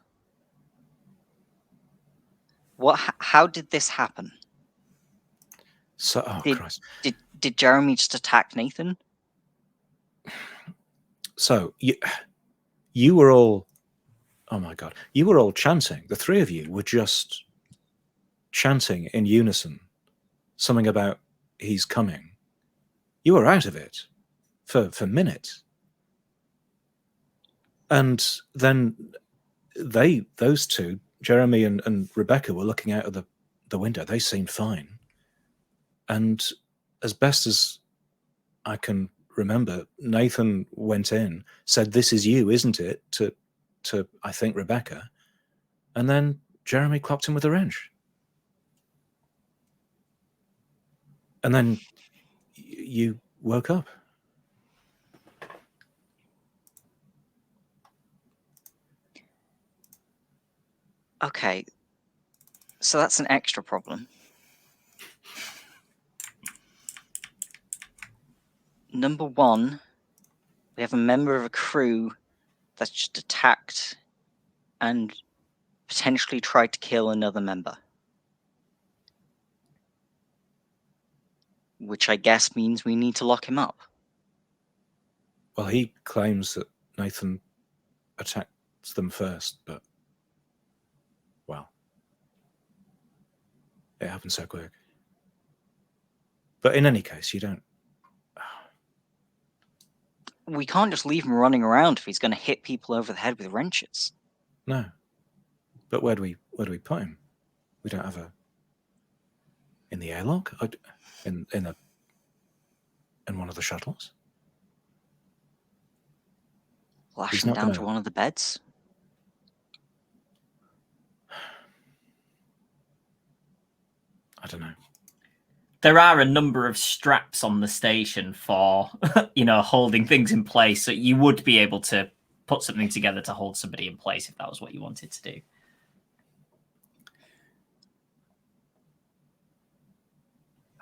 how did this happen? So, oh Did- Christ! Did Jeremy just attack Nathan? So you were all, oh my God, you were all chanting. The 3 of you were just chanting in unison, something about he's coming. You were out of it for minutes, and then those 2, Jeremy and Rebecca, were looking out of the window. They seemed fine, and as best as I can remember, Nathan went in, said, "This is you, isn't it?" to I think Rebecca, and then Jeremy clocked him with a wrench, and then you woke up. Okay. So that's an extra problem. Number 1, we have a member of a crew that's just attacked and potentially tried to kill another member. Which I guess means we need to lock him up. Well, he claims that Nathan attacked them first, but well, it happened so quick. But in any case, you don't. We can't just leave him running around if he's going to hit people over the head with wrenches. No. But where do we put him? We don't have a in the airlock, in one of the shuttles. Lash He's him not down to gonna- one of the beds. I don't know. There are a number of straps on the station for, holding things in place. So you would be able to put something together to hold somebody in place if that was what you wanted to do.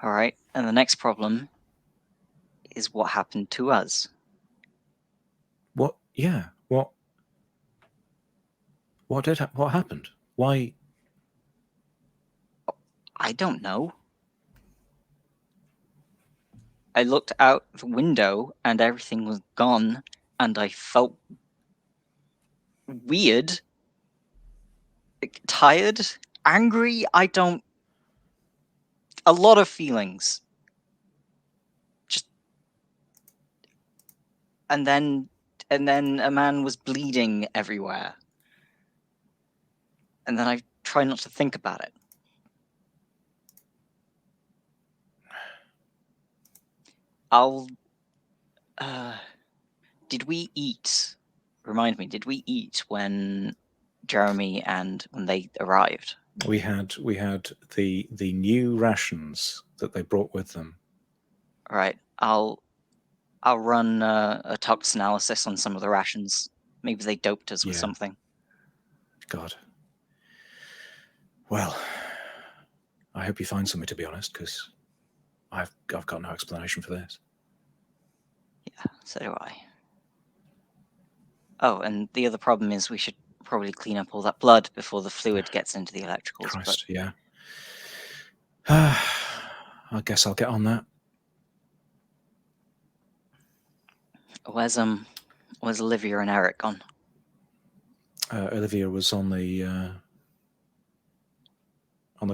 All right. And the next problem is what happened to us. What? Yeah. What? What happened? Why? I don't know. I looked out the window and everything was gone, and I felt weird, tired, angry. A lot of feelings. And then a man was bleeding everywhere. And then I try not to think about it. Did we eat? Remind me, did we eat when Jeremy and when they arrived? We had the new rations that they brought with them. All right, I'll run a tox analysis on some of the rations. Maybe they doped us with Yeah. something. God. Well, I hope you find something, to be honest, because I've got no explanation for this. Yeah, so do I. Oh, and the other problem is we should probably clean up all that blood before the fluid gets into the electricals. Christ, yeah. I guess I'll get on that. Where's Olivia and Eric gone? Olivia was on the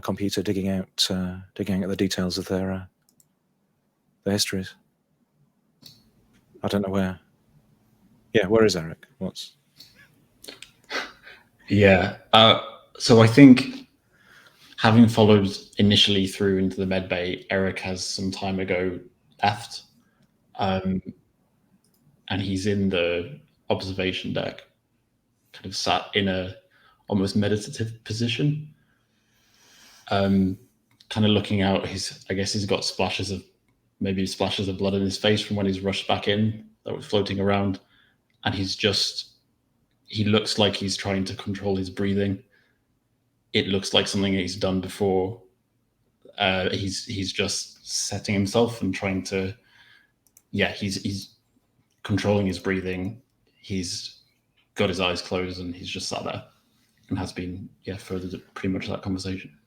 computer digging out the details of their histories. I don't know where. Yeah, where is Eric? What's? Yeah. So I think, having followed initially through into the med bay, Eric has some time ago left, and he's in the observation deck, kind of sat in a almost meditative position, kind of looking out. I guess he's got splashes of blood in his face from when he's rushed back in that was floating around, and he looks like he's trying to control his breathing. It looks like something he's done before. He's just setting himself and trying to, he's controlling his breathing. He's got his eyes closed and he's just sat there and has been, for pretty much that conversation.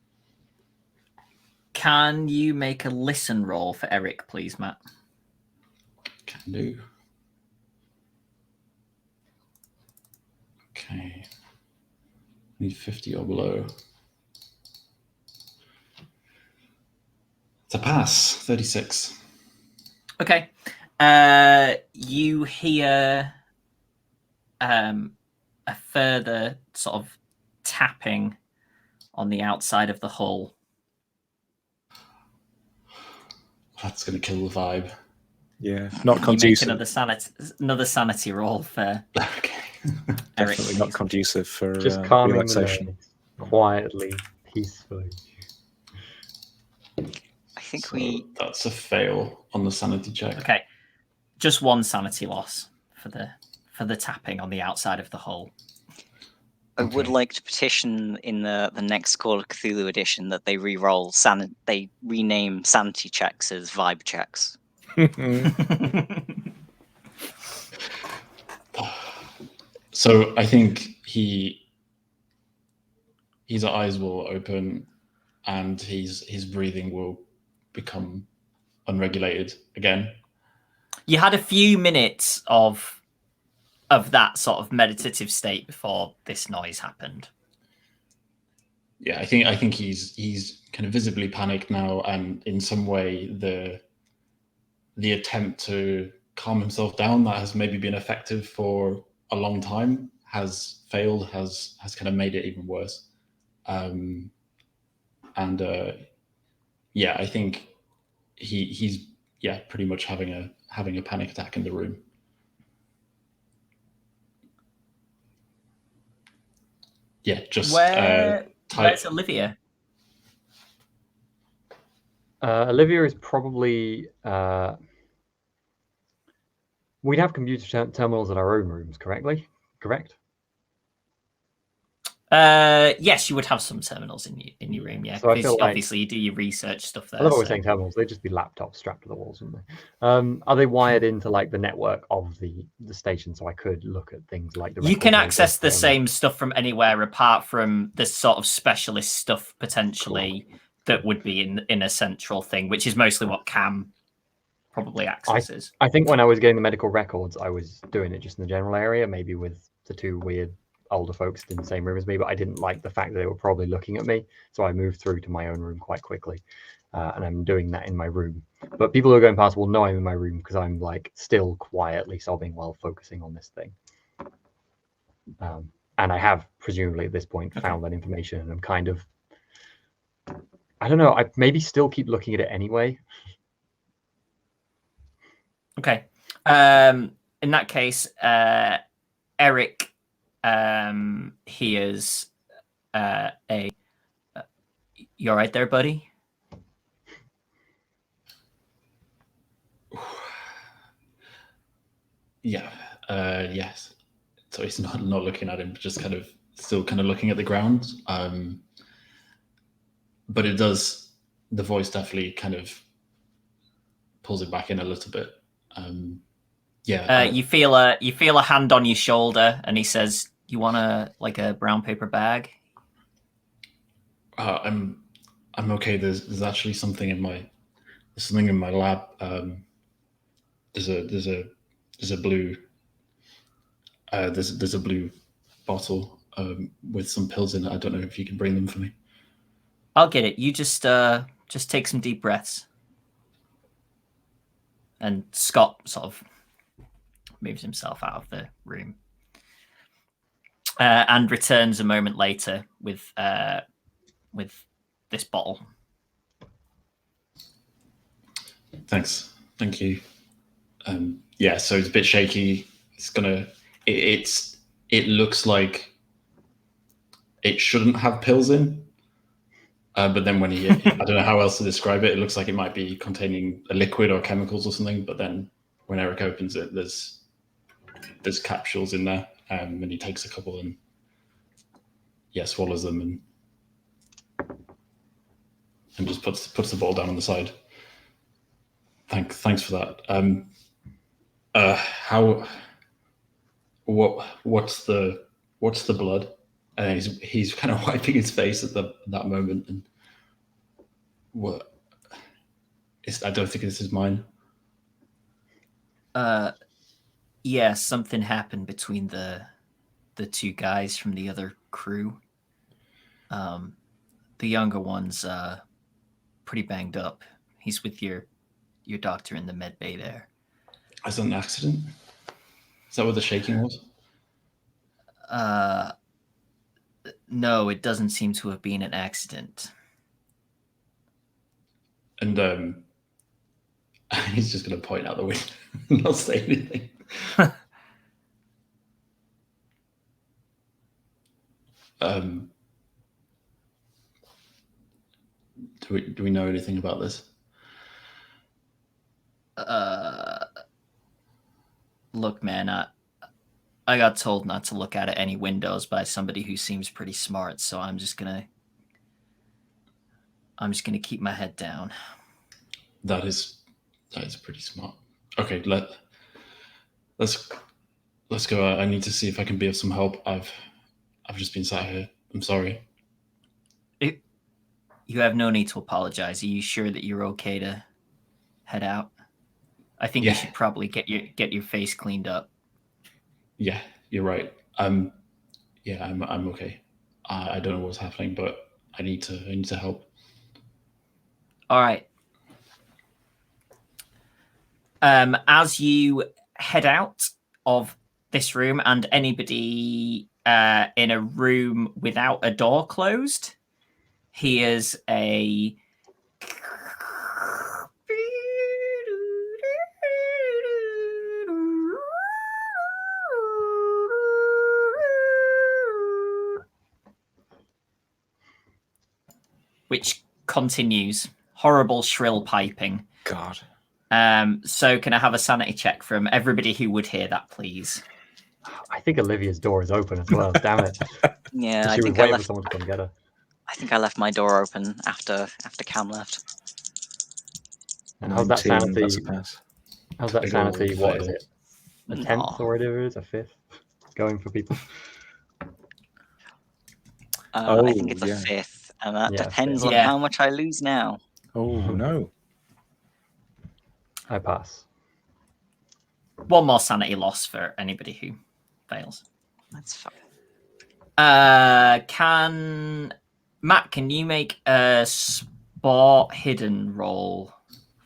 Can you make a listen roll for Eric, please, Matt? Can do. Okay. Need 50 or below. It's a pass, 36. Okay. You hear a further sort of tapping on the outside of the hull. That's going to kill the vibe. Yeah, not You make conducive. another sanity roll for Okay. Eric. Definitely not conducive for Just calming the relaxation. nerves, quietly, peacefully. I think So that's a fail on the sanity check. Okay. Just one sanity loss for the tapping on the outside of the hull. I would Okay. like to petition in the next Call of Cthulhu edition that they re-roll they rename sanity checks as vibe checks. So I think his eyes will open and his breathing will become unregulated again. You had a few minutes of that sort of meditative state before this noise happened. Yeah, I think he's kind of visibly panicked now, and in some way the attempt to calm himself down that has maybe been effective for a long time has failed, has kind of made it even worse. I think he's pretty much having a panic attack in the room. Yeah, just where's Olivia? Olivia is probably. We'd have computer terminals in our own rooms, correct? Yes, you would have some terminals in your room, yeah. So I feel like, obviously you do your research stuff there. I love always saying terminals. They'd just be laptops strapped to the walls, wouldn't they? Are they wired into like the network of the station, so I could look at things like the? You can access the same stuff from anywhere, apart from the sort of specialist stuff potentially that would be in a central thing, which is mostly what Cam probably accesses. I think when I was getting the medical records, I was doing it just in the general area, maybe with the two weird older folks in the same room as me, but I didn't like the fact that they were probably looking at me, so I moved through to my own room quite quickly, and I'm doing that in my room. But people who are going past will know I'm in my room because I'm like still quietly sobbing while focusing on this thing, and I have presumably at this point found that information, and I'm kind of, I don't know, I maybe still keep looking at it anyway. Okay. In that case, Eric hears you all right there, buddy? Yes. So he's not looking at him, just kind of still kind of looking at the ground. But it does, the voice definitely kind of pulls it back in a little bit. You feel a hand on your shoulder, and he says, "You want a brown paper bag?" I'm okay. There's actually something in my lab. There's a blue there's a blue bottle with some pills in it. I don't know if you can bring them for me. I'll get it. You just take some deep breaths. And Scott sort of moves himself out of the room, and returns a moment later with this bottle. Thanks. Thank you. Yeah, so it's a bit shaky. It's gonna. It looks like it shouldn't have pills in, but then when I don't know how else to describe it. It looks like it might be containing a liquid or chemicals or something. But then when Eric opens it, there's capsules in there, and he takes a couple and swallows them and just puts the bottle down on the side. Thanks for that. What's the blood? And he's kind of wiping his face at that moment, and what? I don't think this is mine. Yeah, something happened between the two guys from the other crew. The younger one's pretty banged up. He's with your doctor in the med bay there. Is that an accident? Is that what the shaking was? No, it doesn't seem to have been an accident. And he's just going to point out the window and not say anything. Do we know anything about this? Look, man, I got told not to look out at any windows by somebody who seems pretty smart, so I'm just gonna keep my head down. That is pretty smart. Okay, let's go. I need to see if I can be of some help. I've just been sat here. I'm sorry. You have no need to apologize. Are you sure that you're okay to head out? I think you should probably get your face cleaned up. Yeah, you're right. I'm okay. I don't know what's happening, but I need to help. All right. As you head out of this room, and anybody in a room without a door closed hears a which continues. Horrible shrill piping. God. So can I have a sanity check from everybody who would hear that, please? I think Olivia's door is open as well. Damn it. Yeah, She was waiting for someone to come get her. I think I left my door open after Cam left. And how's that 19, sanity? that's a pass. How's that Big ol' sanity? What is fail. it? A 10th or whatever it is? A 5th? Going for people. I think it's a yeah. 5th, and that Yeah, depends 5th. on Yeah. how much I lose now. Oh, no. I pass. One more sanity loss for anybody who fails. That's fine. Can you make a spot hidden roll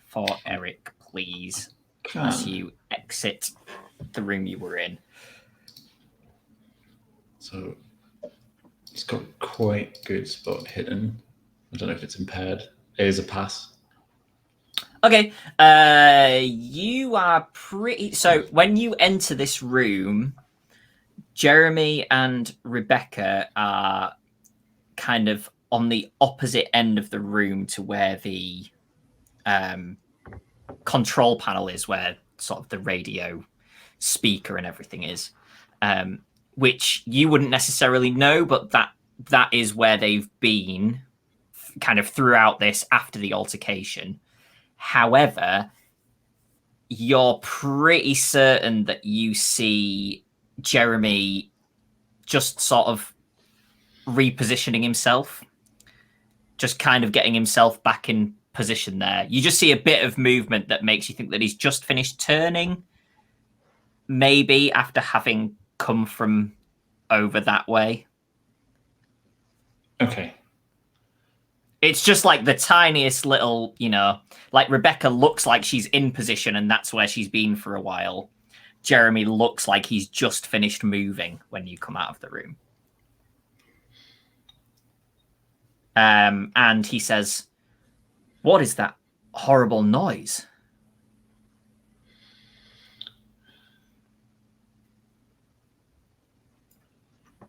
for Eric, please, as you exit the room you were in? So it's got quite good spot hidden. I don't know if it's impaired. It is a pass. Okay, you are pretty... So when you enter this room, Jeremy and Rebecca are kind of on the opposite end of the room to where the control panel is, where sort of the radio speaker and everything is, which you wouldn't necessarily know, but that is where they've been kind of throughout this after the altercation. However, you're pretty certain that you see Jeremy just sort of repositioning himself, just kind of getting himself back in position there. You just see a bit of movement that makes you think that he's just finished turning, maybe after having come from over that way. Okay. It's just like the tiniest little, like Rebecca looks like she's in position and that's where she's been for a while. Jeremy looks like he's just finished moving when you come out of the room. And he says, "What is that horrible noise?"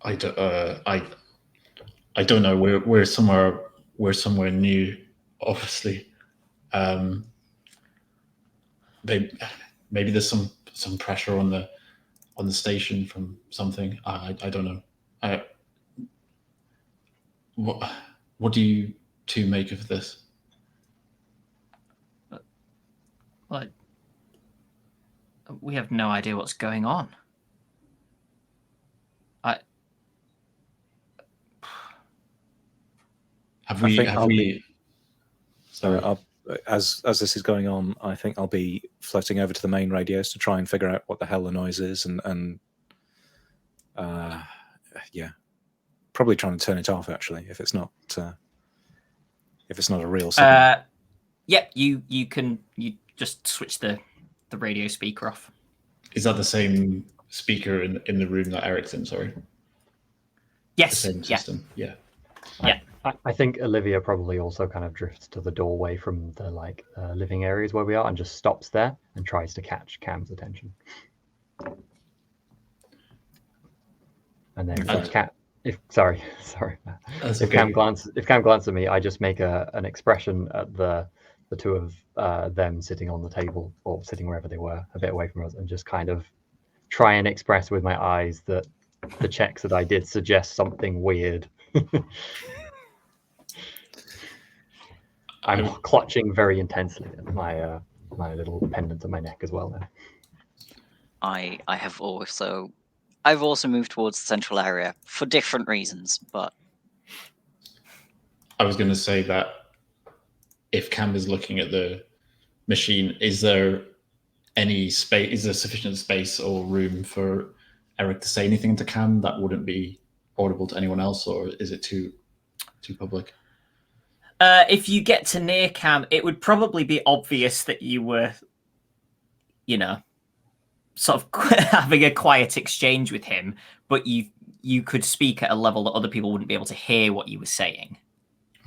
I don't know. We're somewhere new, obviously. Maybe there's some pressure on the station from something. I don't know. What do you two make of this? Well, we have no idea what's going on. Have we? Sorry, as this is going on, I think I'll be floating over to the main radios to try and figure out what the hell the noise is, and probably trying to turn it off actually if it's not a real signal. Yep, you just switch the radio speaker off. Is that the same speaker in the room that Eric's in? Sorry. Yes. The same system. Yeah. Yeah. I think Olivia probably also kind of drifts to the doorway from the living areas where we are and just stops there and tries to catch Cam's attention. And then if Cam glances at me, I just make an expression at the two of them sitting on the table or sitting wherever they were, a bit away from us, and just kind of try and express with my eyes that the checks that I did suggest something weird. I'm clutching very intensely at my little pendant on my neck as well now. I've also moved towards the central area for different reasons, but I was going to say that if Cam is looking at the machine, is there any space? Is there sufficient space or room for Eric to say anything to Cam that wouldn't be audible to anyone else, or is it too public? If you get to near Cam, it would probably be obvious that you were, sort of having a quiet exchange with him, but you could speak at a level that other people wouldn't be able to hear what you were saying.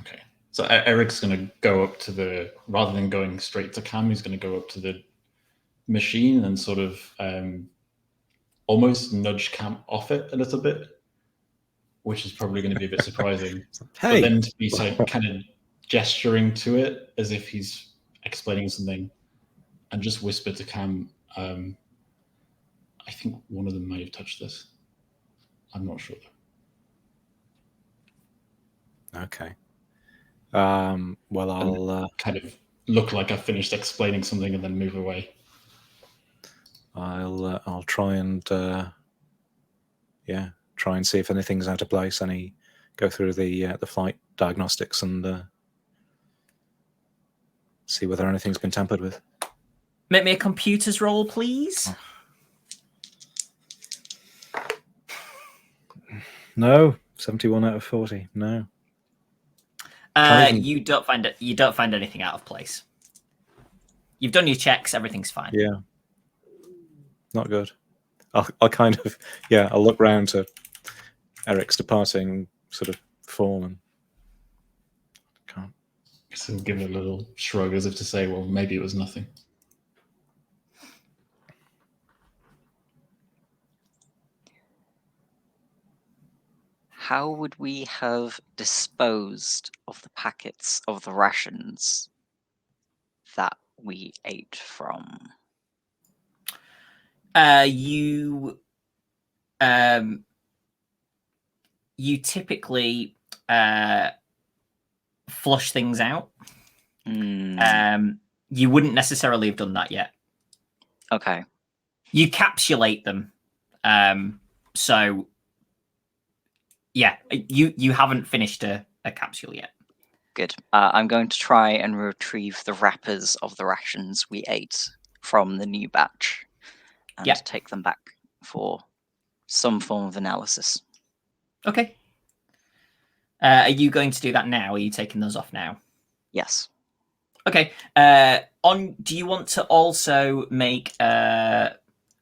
Okay. So Eric's going to go up to rather than going straight to Cam, he's going to go up to the machine and sort of almost nudge Cam off it a little bit, which is probably going to be a bit surprising. Hey. But then to be kind of gesturing to it as if he's explaining something, and just whisper to Cam, I think one of them may have touched this. I'm not sure though. Okay. Well, I'll kind of look like I've finished explaining something and then move away. I'll try and see if anything's out of place. Go through the flight diagnostics and see whether anything's been tampered with. Make me a computers roll, please. No, 71 out of 40. No. You don't find it. You don't find anything out of place. You've done your checks. Everything's fine. Yeah. Not good. I'll kind of I'll look round to Eric's departing sort of form and can't. So give it a little shrug as if to say, well, maybe it was nothing. how would we have disposed of the packets of the rations that we ate from? You typically flush things out. You wouldn't necessarily have done that yet. Okay. You capsulate them. So yeah, you haven't finished a capsule yet. Good. I'm going to try and retrieve the wrappers of the rations we ate from the new batch and take them back for some form of analysis. Okay. Are you going to do that now? Are you taking those off now? Yes. Okay. Do you want to also make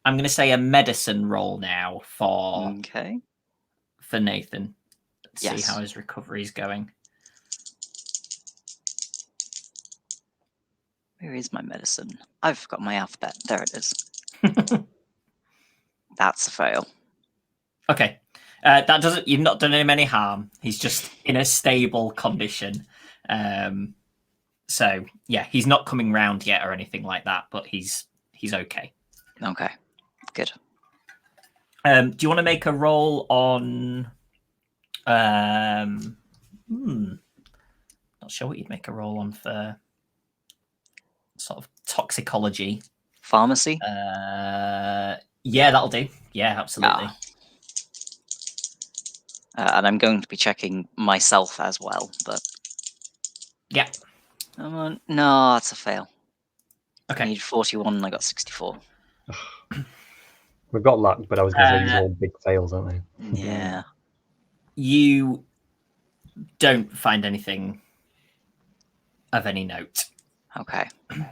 I'm going to say a medicine roll now for Okay. Nathan. Let's see Yes. how his recovery is going. Where is my medicine? I've got my alphabet. There it is. That's a fail. Okay. That doesn't. You've not done him any harm. He's just in a stable condition. So yeah, he's not coming round yet or anything like that, but he's okay. Okay. Good. Do you want to make a roll on? Not sure what you'd make a roll on for sort of toxicology. Pharmacy? Yeah, that'll do. Yeah, absolutely. And I'm going to be checking myself as well, but... Yeah. No, that's a fail. Okay. I need 41 and I got 64. We've got luck, but I was going to say these are all big fails, aren't they? Yeah. You don't find anything of any note. Okay. Well,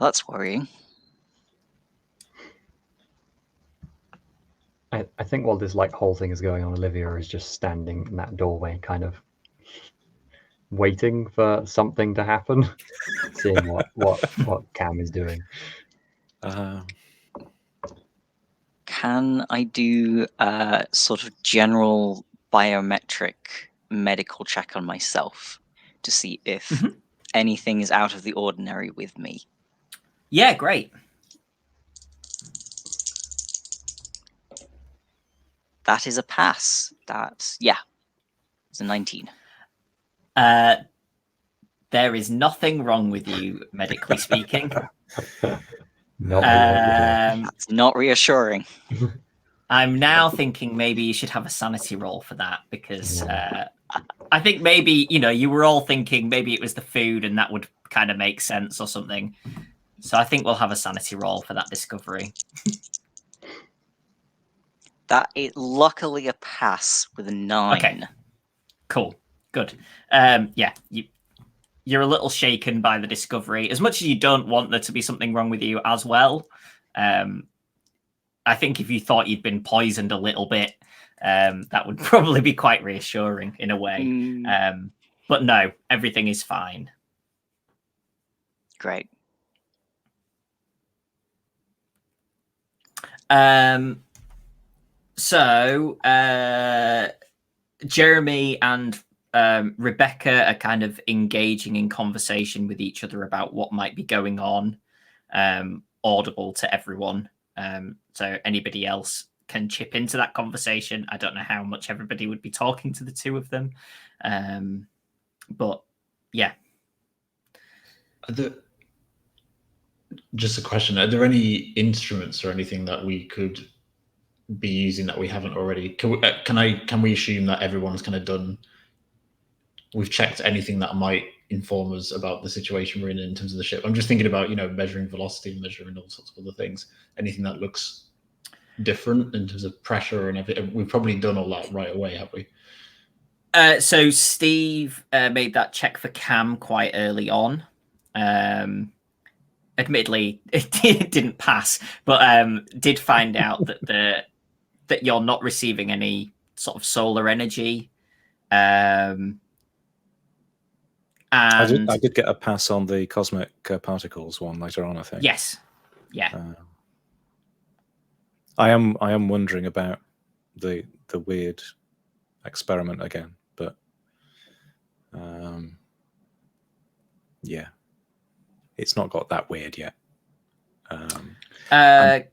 that's worrying. I think while this whole thing is going on, Olivia is just standing in that doorway, kind of waiting for something to happen, seeing what Cam is doing. Can I do a sort of general biometric medical check on myself to see if anything is out of the ordinary with me? Yeah, great. That is a pass. It's a 19. There is nothing wrong with you, medically speaking. That's not reassuring. I'm now thinking maybe you should have a sanity roll for that, because I think maybe, you were all thinking maybe it was the food and that would kind of make sense or something. So I think we'll have a sanity roll for that discovery. That is luckily a pass with a 9. Okay. Cool. Good. You're a little shaken by the discovery. As much as you don't want there to be something wrong with you as well, I think if you thought you'd been poisoned a little bit, that would probably be quite reassuring in a way. But no, everything is fine. Great. So Jeremy and Rebecca are kind of engaging in conversation with each other about what might be going on, audible to everyone. So anybody else can chip into that conversation. I don't know how much everybody would be talking to the two of them. But yeah. Just a question. Are there any instruments or anything that we could be using that we haven't already? Can we assume that everyone's kind of done? We've checked anything that might inform us about the situation we're in terms of the ship. I'm just thinking about, measuring velocity, measuring all sorts of other things. Anything that looks different in terms of pressure and everything. We've probably done all that right away, have we? So Steve made that check for Cam quite early on. Admittedly, it didn't pass, but did find out that you're not receiving any sort of solar energy. And I did get a pass on the cosmic particles one later on, I think. Yes. Yeah. I am wondering about the weird experiment again, but yeah, it's not got that weird yet.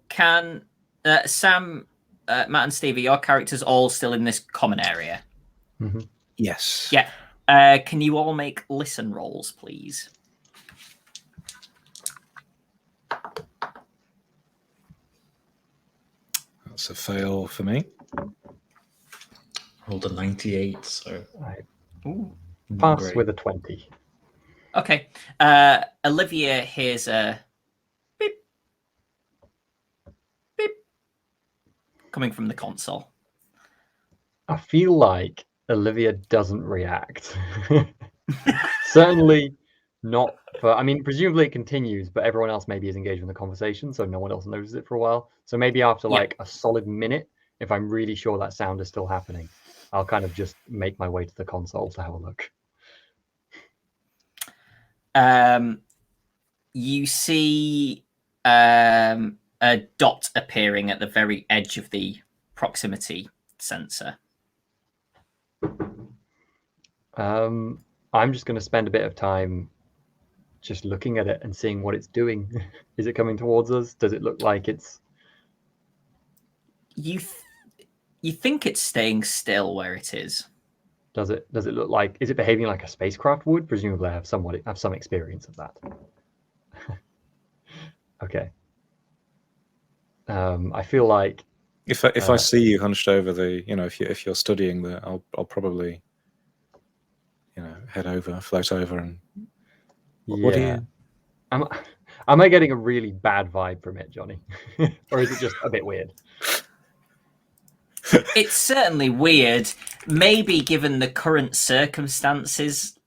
Can Sam, Matt, and Stevie, your characters all still in this common area? Mm-hmm. Yes. Yeah. Can you all make listen rolls, please? That's a fail for me. Rolled a 98, so Pass great. with a 20. Okay. Olivia hears a beep, beep coming from the console. I feel like Olivia doesn't react. Certainly Not for, I mean, presumably it continues, but everyone else maybe is engaged in the conversation, so no one else notices it for a while. So maybe after Yeah. like a solid minute, if I'm really sure that sound is still happening, I'll kind of just make my way to the console to have a look. You see a dot appearing at the very edge of the proximity sensor. I'm just going to spend a bit of time just looking at it and seeing what it's doing. Is it coming towards us? Does it look like it's... You think it's staying still where it is. Does it look like... Is it behaving like a spacecraft would? Presumably I have some experience of that. Okay. I feel like... If I see you hunched over the, if you're studying the, I'll probably, head over, float over, and what do you? Am I getting a really bad vibe from it, Jonny? Or is it just a bit weird? It's certainly weird. Maybe given the current circumstances,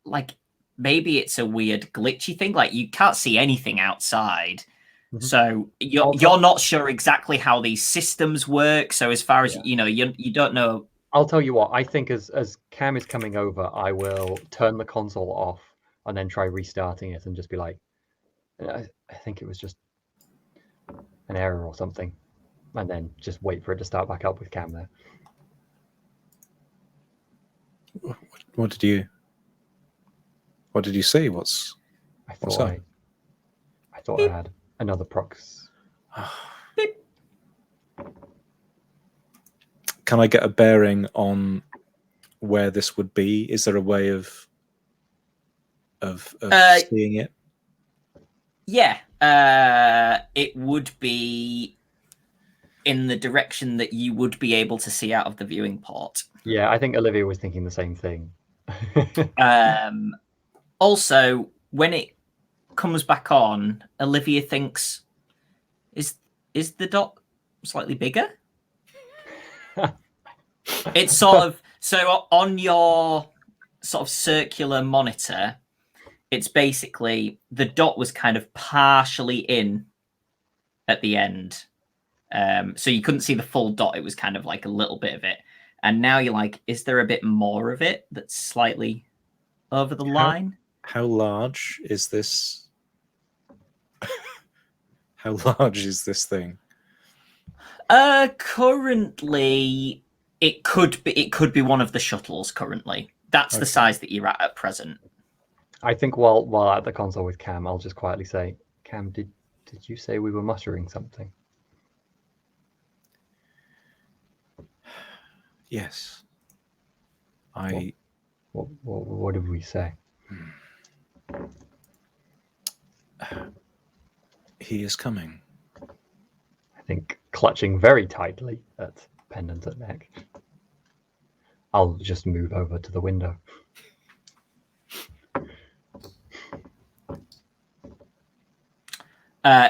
like maybe it's a weird glitchy thing. Like you can't see anything outside. Mhm. So you're not sure exactly how these systems work. So as far as you don't know. I'll tell you what. I think as Cam is coming over, I will turn the console off and then try restarting it and just be like, I think it was just an error or something, and then just wait for it to start back up with Cam there. What did you see? What's up? I thought I had another prox. Can I get a bearing on where this would be? Is there a way of seeing it? Yeah, it would be in the direction that you would be able to see out of the viewing port. Yeah, I think Olivia was thinking the same thing. Also, when it comes back on, Olivia thinks, is the dot slightly bigger? It's sort of, so on your sort of circular monitor, it's basically the dot was kind of partially in at the end. So you couldn't see the full dot. It was kind of like a little bit of it. And now you're like, is there a bit more of it that's slightly over the line? How large is this? How large is this thing? Currently, it could be one of the shuttles. Currently, that's the size that you're at present. I think while at the console with Cam, I'll just quietly say, Cam, did you say we were muttering something? Yes. What did we say? He is coming. I think clutching very tightly at pendant at neck. I'll just move over to the window.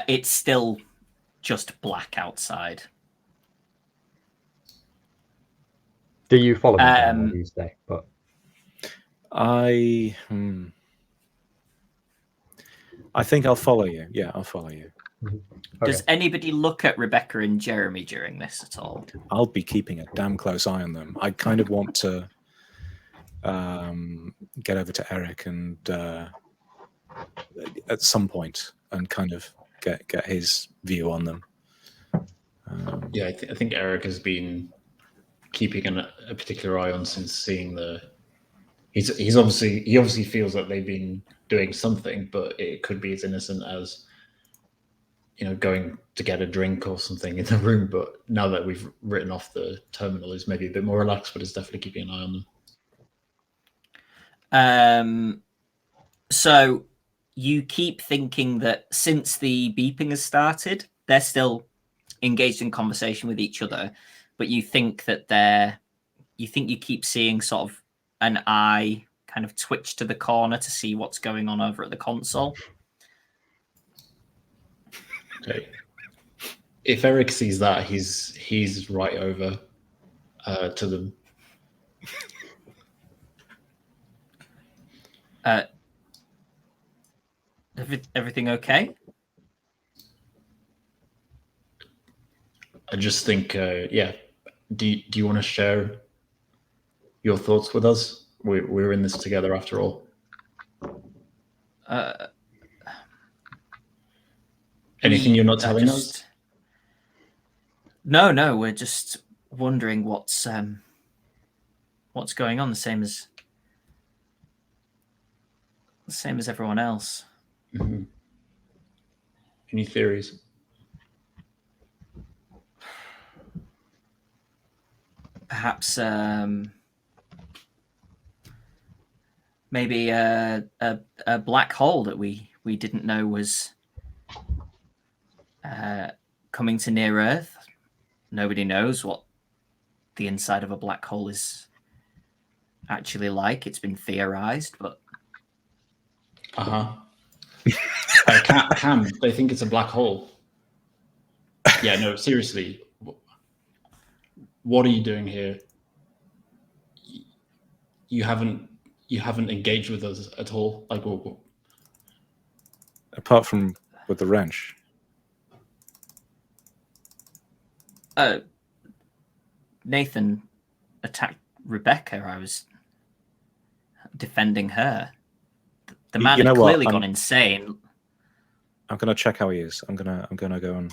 It's still just black outside. Do you follow me down, or do you stay? But I think I'll follow you. Yeah, I'll follow you. Okay. Does anybody look at Rebecca and Jeremy during this at all? I'll be keeping a damn close eye on them. I kind of want to get over to Eric and at some point and kind of get his view on them. Yeah, I think Eric has been keeping a particular eye on since seeing the. He obviously feels that they've been doing something, but it could be as innocent as going to get a drink or something in the room. But now that we've written off the terminal, is maybe a bit more relaxed, but it's definitely keeping an eye on them. So you keep thinking that since the beeping has started, they're still engaged in conversation with each other, but you think that you keep seeing sort of an eye kind of twitch to the corner to see what's going on over at the console. Okay. If Eric sees that, he's right over to them. everything okay? I just think, yeah. Do you want to share your thoughts with us? We're in this together after all. Anything you're not telling us? No, we're just wondering what's going on. The same as everyone else. Mm-hmm. Any theories? Perhaps maybe a black hole that we didn't know was coming to near Earth. Nobody knows what the inside of a black hole is actually like. It's been theorized, but Cam, they think it's a black hole. Yeah, no, seriously. What are you doing here? You haven't engaged with us at all. Like, what? Apart from with the wrench. Nathan attacked Rebecca. I was defending her. The man had clearly gone insane. I'm going to check how he is. I'm going to go and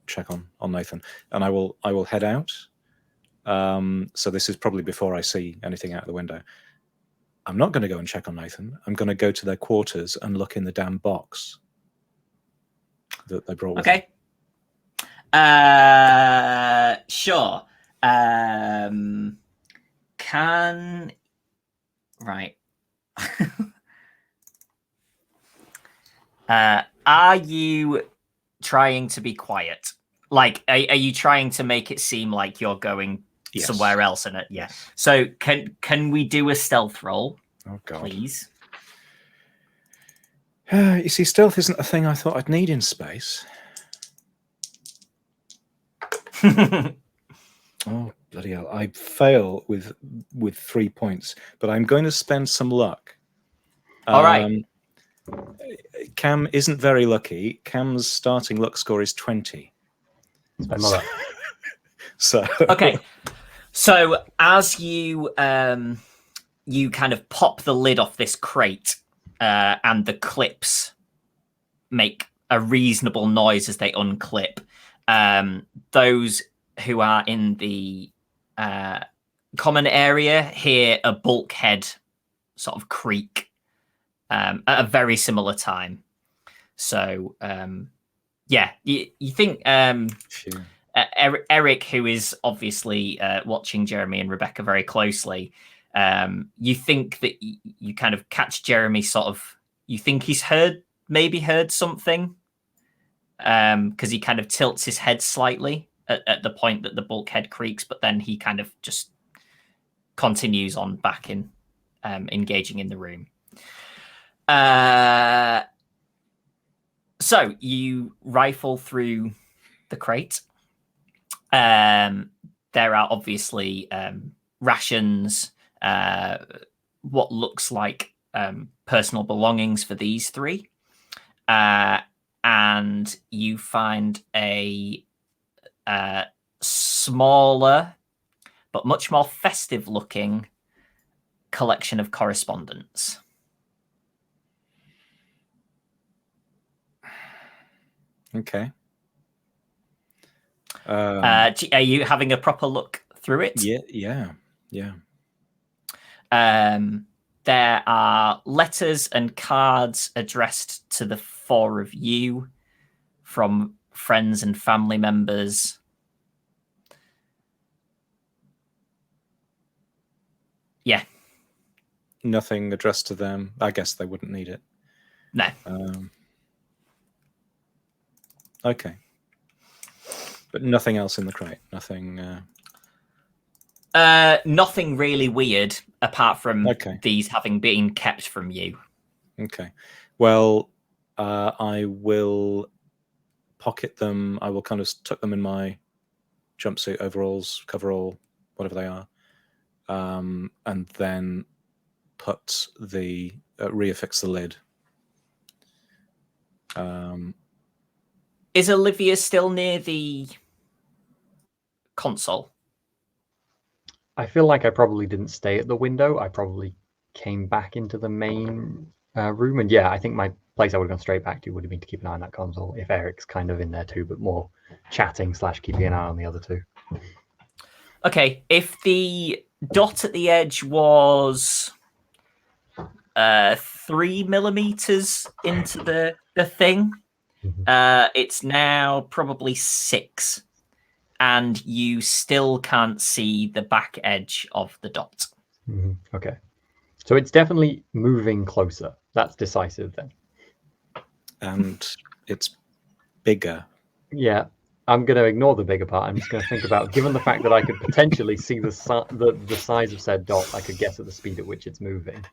check on Nathan, and I will head out. So this is probably before I see anything out of the window. I'm not going to go and check on Nathan. I'm going to go to their quarters and look in the damn box that they brought with them. Sure. Right. Are you trying to be quiet? Like, are you trying to make it seem like you're going somewhere else in it? Yeah. So can we do a stealth roll? Oh God, please. You see, stealth isn't a thing I thought I'd need in space. Oh bloody hell! I fail with 3 points, but I'm going to spend some luck. All right. Cam isn't very lucky. Cam's starting luck score is 20. Spend my luck. So okay. So as you you kind of pop the lid off this crate, and the clips make a reasonable noise as they unclip. Those who are in the common area hear a bulkhead sort of creak at a very similar time. So yeah, you think Eric, who is obviously watching Jeremy and Rebecca very closely, you think that you kind of catch Jeremy sort of, you think he's maybe heard something, because he kind of tilts his head slightly at the point that the bulkhead creaks, but then he kind of just continues on back in engaging in the room. So you rifle through the crate. There are obviously rations, what looks like personal belongings for these three. And you find a smaller but much more festive looking collection of correspondence. Okay. Are you having a proper look through it? Yeah. There are letters and cards addressed to the four of you from friends and family members. Yeah. Nothing addressed to them. I guess they wouldn't need it. No. Okay. But nothing else in the crate. Nothing. Nothing really weird apart from these having been kept from you. Okay. Well, I will pocket them. I will kind of tuck them in my jumpsuit, overalls, coverall, whatever they are, and then put the reaffix the lid. Is Olivia still near the console? I feel like I probably didn't stay at the window. I probably came back into the main room. And yeah, I think my place I would have gone straight back to would have been to keep an eye on that console if Eric's kind of in there too, but more chatting / keeping an eye on the other two. Okay, if the dot at the edge was 3 millimeters into the thing, it's now probably 6, and you still can't see the back edge of the dot. Okay, so it's definitely moving closer. That's decisive then. And it's bigger. Yeah, I'm going to ignore the bigger part. I'm just going to think about, given the fact that I could potentially see the size of said dot, I could guess at the speed at which it's moving.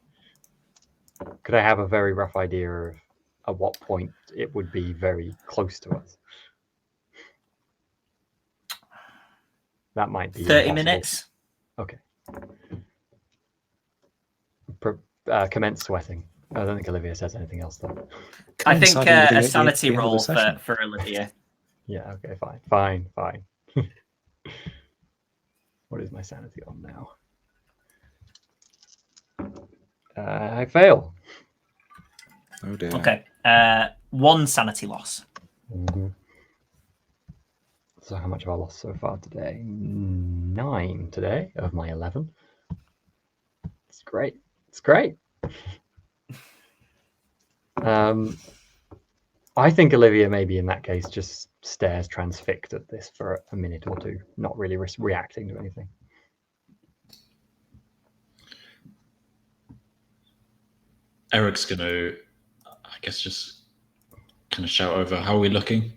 Could I have a very rough idea of at what point it would be very close to us? That might be 30 impossible. minutes. Okay. Commence sweating. I don't think Olivia says anything else though. I think Coinciding with a the sanity end of the roll session. for Olivia. Yeah, okay, fine. What is my sanity on now? I fail. Oh dear. Okay. 1 sanity loss. So how much have I lost so far today? 9 today of my 11. It's great. I think Olivia maybe in that case just stares transfixed at this for a minute or two, not really reacting to anything. Eric's going to, I guess, just kind of shout over, how are we looking?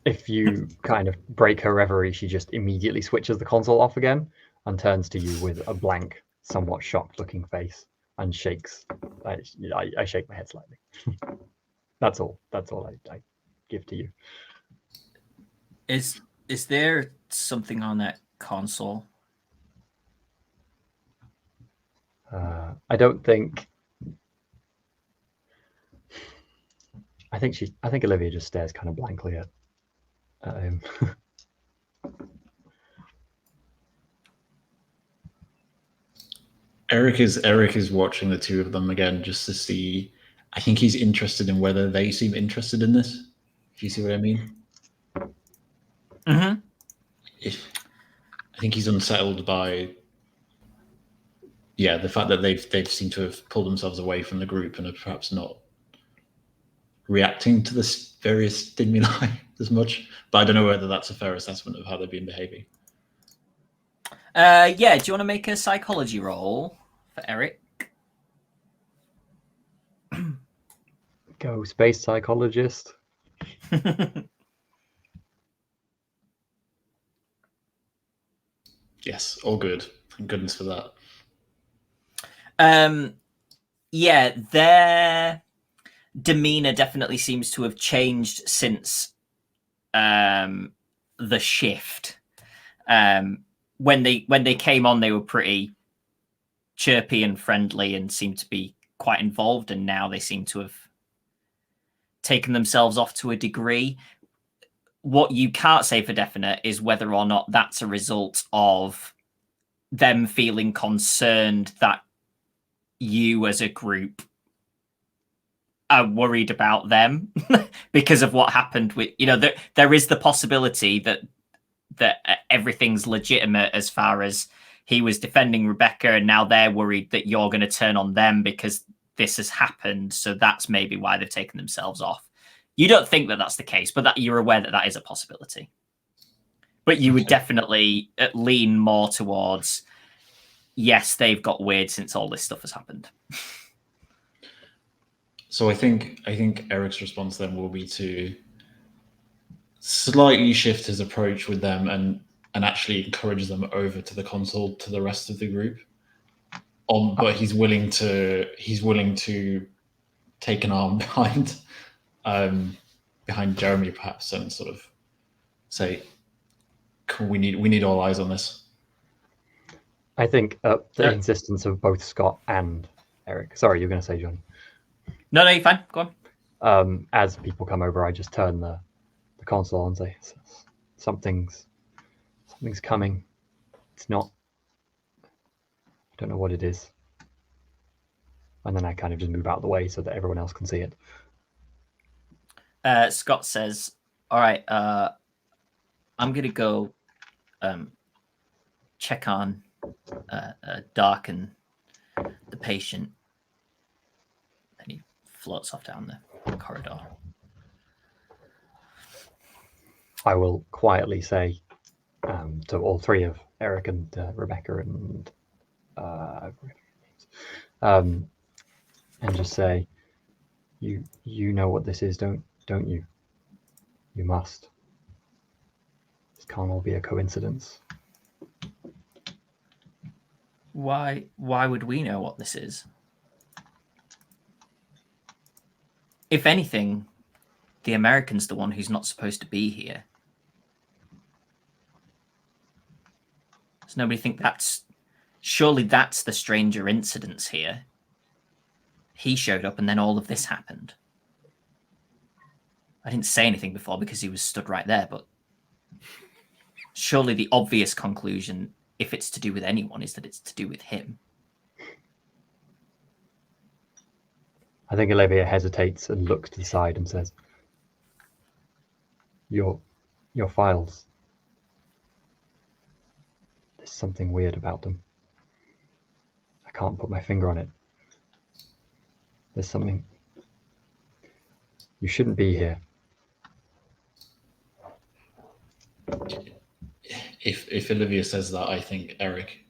If you kind of break her reverie, she just immediately switches the console off again and turns to you with a blank, somewhat shocked-looking face and shakes. I shake my head slightly. That's all I give to you. Is there something on that console? I don't think. I think Olivia just stares kind of blankly at him. Eric is watching the two of them again just to see. I think he's interested in whether they seem interested in this. If you see what I mean. Mm-hmm. I think he's unsettled by the fact that they've seemed to have pulled themselves away from the group and are perhaps not reacting to this various stimuli as much. But I don't know whether that's a fair assessment of how they've been behaving. Do you want to make a psychology roll for Eric? Go space psychologist. Yes, all good. Thank goodness for that. Their demeanor definitely seems to have changed since the shift. When they came on, they were pretty chirpy and friendly and seemed to be quite involved, and now they seem to have taken themselves off to a degree. What you can't say for definite is whether or not that's a result of them feeling concerned that you as a group are worried about them because of what happened with, there is the possibility that everything's legitimate as far as he was defending Rebecca, and now they're worried that you're going to turn on them because this has happened. So that's maybe why they've taken themselves off. You don't think that that's the case, but that you're aware that that is a possibility. But you would definitely lean more towards, yes, they've got weird since all this stuff has happened. So I think Eric's response then will be to slightly shift his approach with them and actually encourage them over to the console to the rest of the group. But he's willing to take an arm behind Jeremy perhaps and sort of say, we need all eyes on this. I think the insistence of both Scott and Eric. Sorry, you're going to say, Johnny. No, you're fine. Go on. As people come over, I just turn the console and say, something's coming. It's not. I don't know what it is. And then I kind of just move out of the way so that everyone else can see it. Scott says, "All right, I'm gonna go check on Doc and the patient." And he floats off down the corridor. I will quietly say to all three of Eric and Rebecca and and just say, you know what this is, don't you? You must. This can't all be a coincidence. Why would we know what this is? If anything, the American's the one who's not supposed to be here. Does nobody think surely that's the stranger incidents here? He showed up and then all of this happened. I didn't say anything before because he was stood right there, but surely the obvious conclusion, if it's to do with anyone, is that it's to do with him. I think Olivia hesitates and looks to the side and says, Your files. There's something weird about them. I can't put my finger on it. There's something. You shouldn't be here. If Olivia says that, I think Eric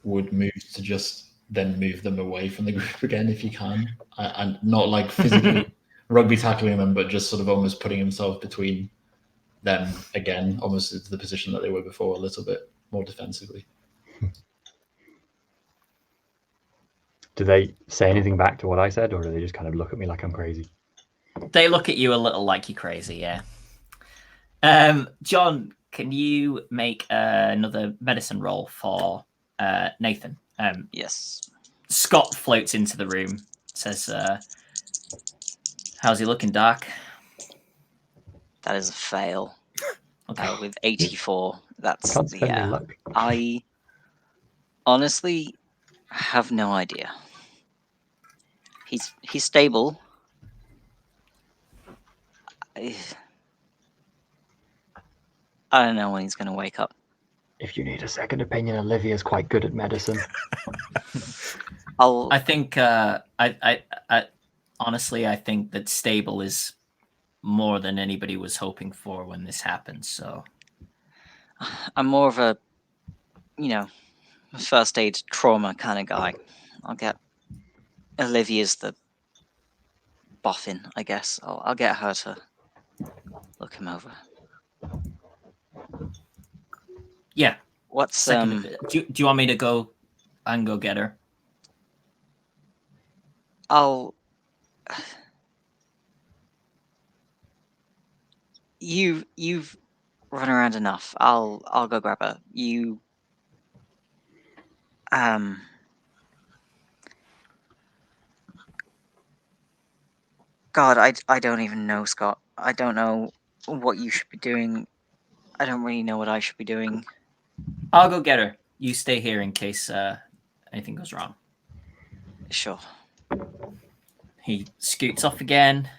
would move to just then move them away from the group again if he can, and not like physically rugby tackling them, but just sort of almost putting himself between them again, almost into the position that they were before, a little bit more defensively. Do they say anything back to what I said, or do they just kind of look at me like I'm crazy? They look at you a little like you're crazy, yeah. John, can you make another medicine roll for Nathan? Yes. Scott floats into the room, says, how's he looking, Doc? That is a fail. Okay. With 84. That's Can't spend my luck. I honestly have no idea. He's stable. I don't know when he's going to wake up. If you need a second opinion, Olivia's quite good at medicine. I think I honestly I think that stable is more than anybody was hoping for when this happened. So I'm more of a first aid trauma kind of guy. I'll get Olivia's the boffin, I guess. I'll get her to look him over. Yeah. What's do you want me to go and go get her? You've run around enough. I'll go grab her. You God, I don't even know, Scott. I don't know what you should be doing. I don't really know what I should be doing. I'll go get her. You stay here in case anything goes wrong. Sure. He scoots off again.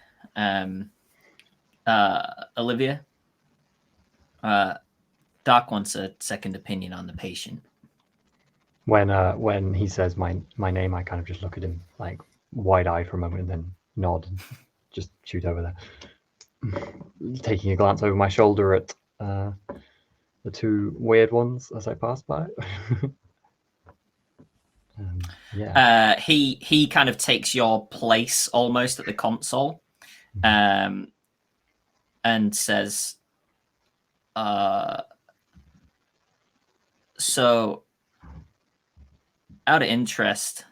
Olivia, Doc wants a second opinion on the patient. When he says my name, I kind of just look at him like wide-eyed for a moment and then nod and just shoot over there. Taking a glance over my shoulder at the two weird ones as I pass by. Yeah. He kind of takes your place almost at the console, and says, so out of interest,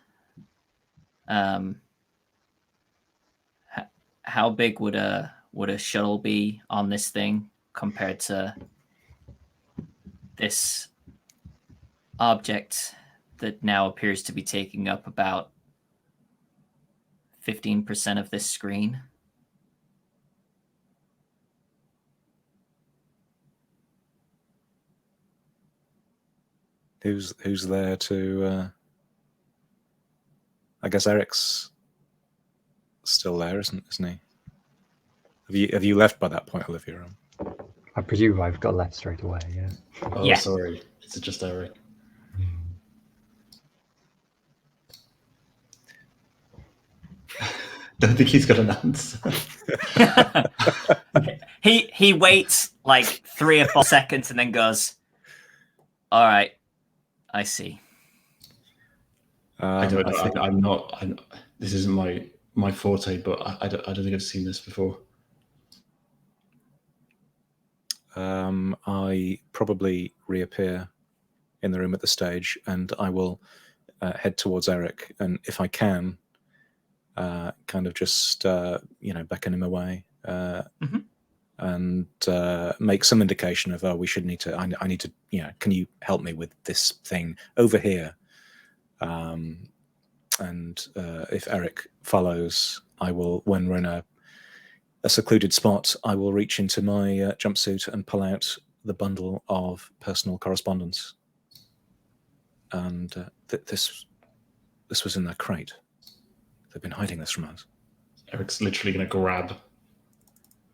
how big would a shuttle be on this thing compared to this object that now appears to be taking up about 15% of this screen. Who's there to? I guess Eric's still there, isn't he? Have you left by that point, Olivia? I presume I've got left straight away. Yeah. Oh, Yeah. sorry. Is it just Eric? Don't think he's got an answer. He waits like 3 or 4 seconds and then goes, "All right, I see." I don't know. think- I'm not. This isn't my forte, but I don't think I've seen this before. I probably reappear in the room at the stage, and I will head towards Eric, and if I can, kind of just beckon him away, and make some indication of, we should need to. I need to. Can you help me with this thing over here? And if Eric follows, I will, when we're in a secluded spot, I will reach into my jumpsuit and pull out the bundle of personal correspondence. And this was in their crate. They've been hiding this from us. Eric's literally going to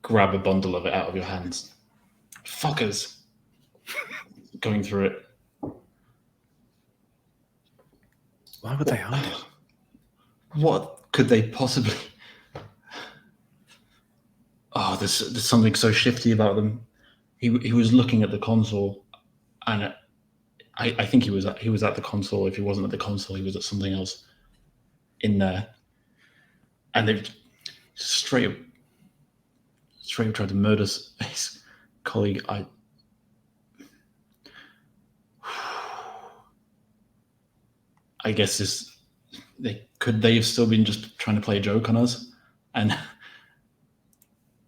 grab a bundle of it out of your hands. Fuckers. Going through it. Why would they hide it? What could they possibly? Oh, there's something so shifty about them. He was looking at the console, and I think he was at the console. If he wasn't at the console, he was at something else in there. And they've straight up tried to murder his colleague. I guess they have still been just trying to play a joke on us, and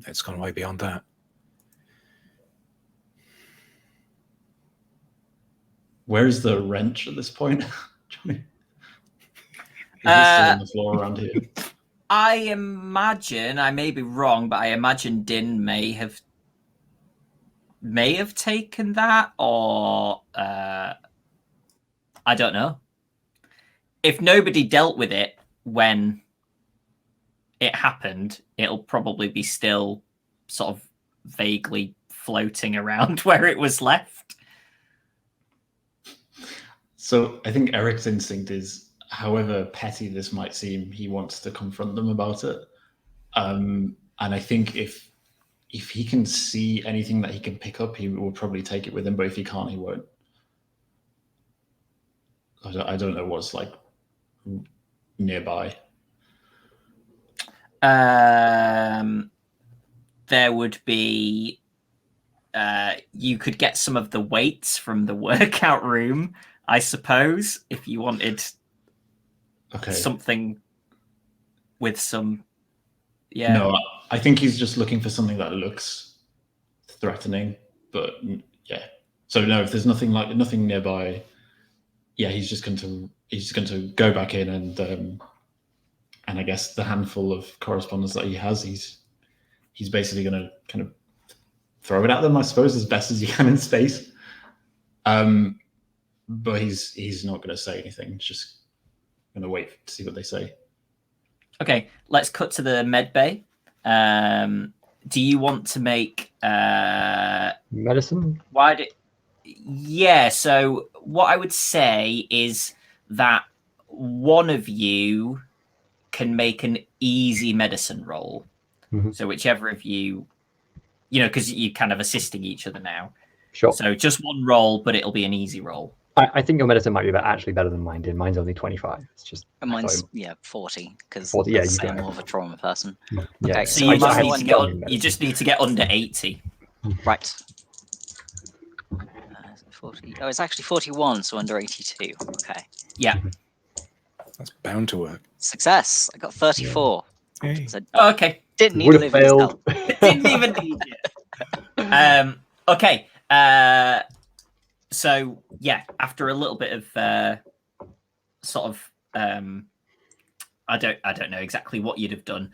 it's gone way beyond that. Where is the wrench at this point, Johnny? Is it still on the floor around here? I imagine, I may be wrong, but I imagine Din may have taken that, or I don't know. If nobody dealt with it when it happened, it'll probably be still sort of vaguely floating around where it was left. So I think Eric's instinct is, however petty this might seem, he wants to confront them about it. And I think if he can see anything that he can pick up, he will probably take it with him. But if he can't, he won't. I don't know what's like nearby. There would be. You could get some of the weights from the workout room, I suppose, if you wanted something with some. Yeah. No, I think he's just looking for something that looks threatening, but yeah. So no, if there's nothing nearby, yeah, he's just going to go back in and I guess the handful of correspondence that he has, he's basically going to kind of throw it at them, I suppose, as best as he can in space. But he's not going to say anything. He's just going to wait to see what they say. Okay, let's cut to the med bay. Do you want to make medicine? Yeah, so what I would say is that one of you can make an easy medicine roll. Mm-hmm. So whichever of you, because you're kind of assisting each other now. Sure. So just one roll, but it'll be an easy roll. I think your medicine might be actually better than mine did. Mine's only 25. It's just mine's 40 because yeah, I'm more of a trauma person. Yeah. Okay, so you just need to get under 80. Right. 40. Oh, it's actually 41, so under 82. Okay. Yeah. That's bound to work. Success. I got 34. Yeah. Hey. So okay. Didn't need Would to have live failed. Didn't even need it. Okay. So yeah, after a little bit of I don't know exactly what you'd have done,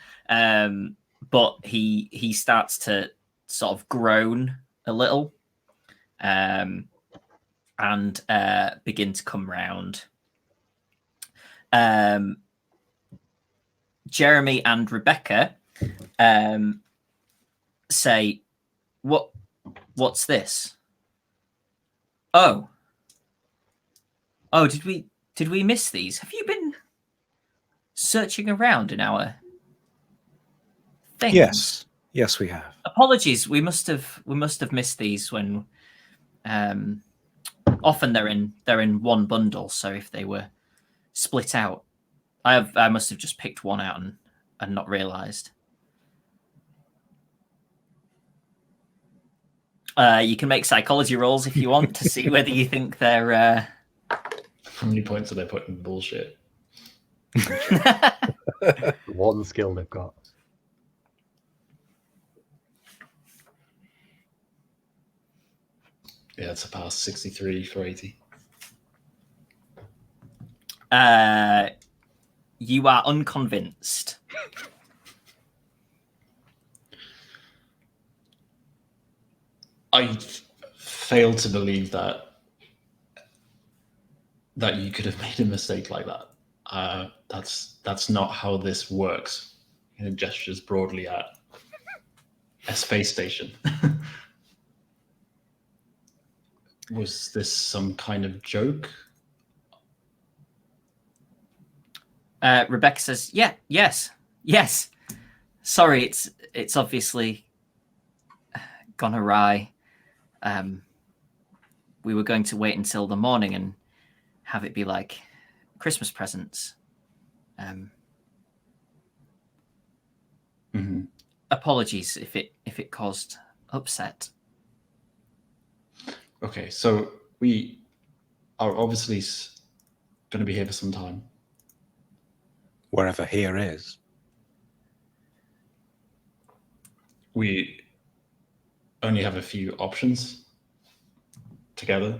but he starts to sort of groan a little, and begin to come round. Jeremy and Rebecca say, "What's this? Oh, did we miss these? Have you been searching around in our things?" Yes, we have. Apologies, we must have missed these when. Often they're in one bundle, so if they were split out, I must have just picked one out and not realised. You can make psychology rolls if you want to see whether you think they're. How many points are they putting in bullshit? One skill they've got. Yeah, it's a pass. 63 for 80. You are unconvinced. I fail to believe that you could have made a mistake like that. That's not how this works. It gestures broadly at a space station. Was this some kind of joke? Rebecca says, yes. Sorry, it's obviously gone awry. We were going to wait until the morning and have it be like Christmas presents. Apologies if it caused upset. Okay, so we are obviously going to be here for some time. Wherever here is. We only have a few options together,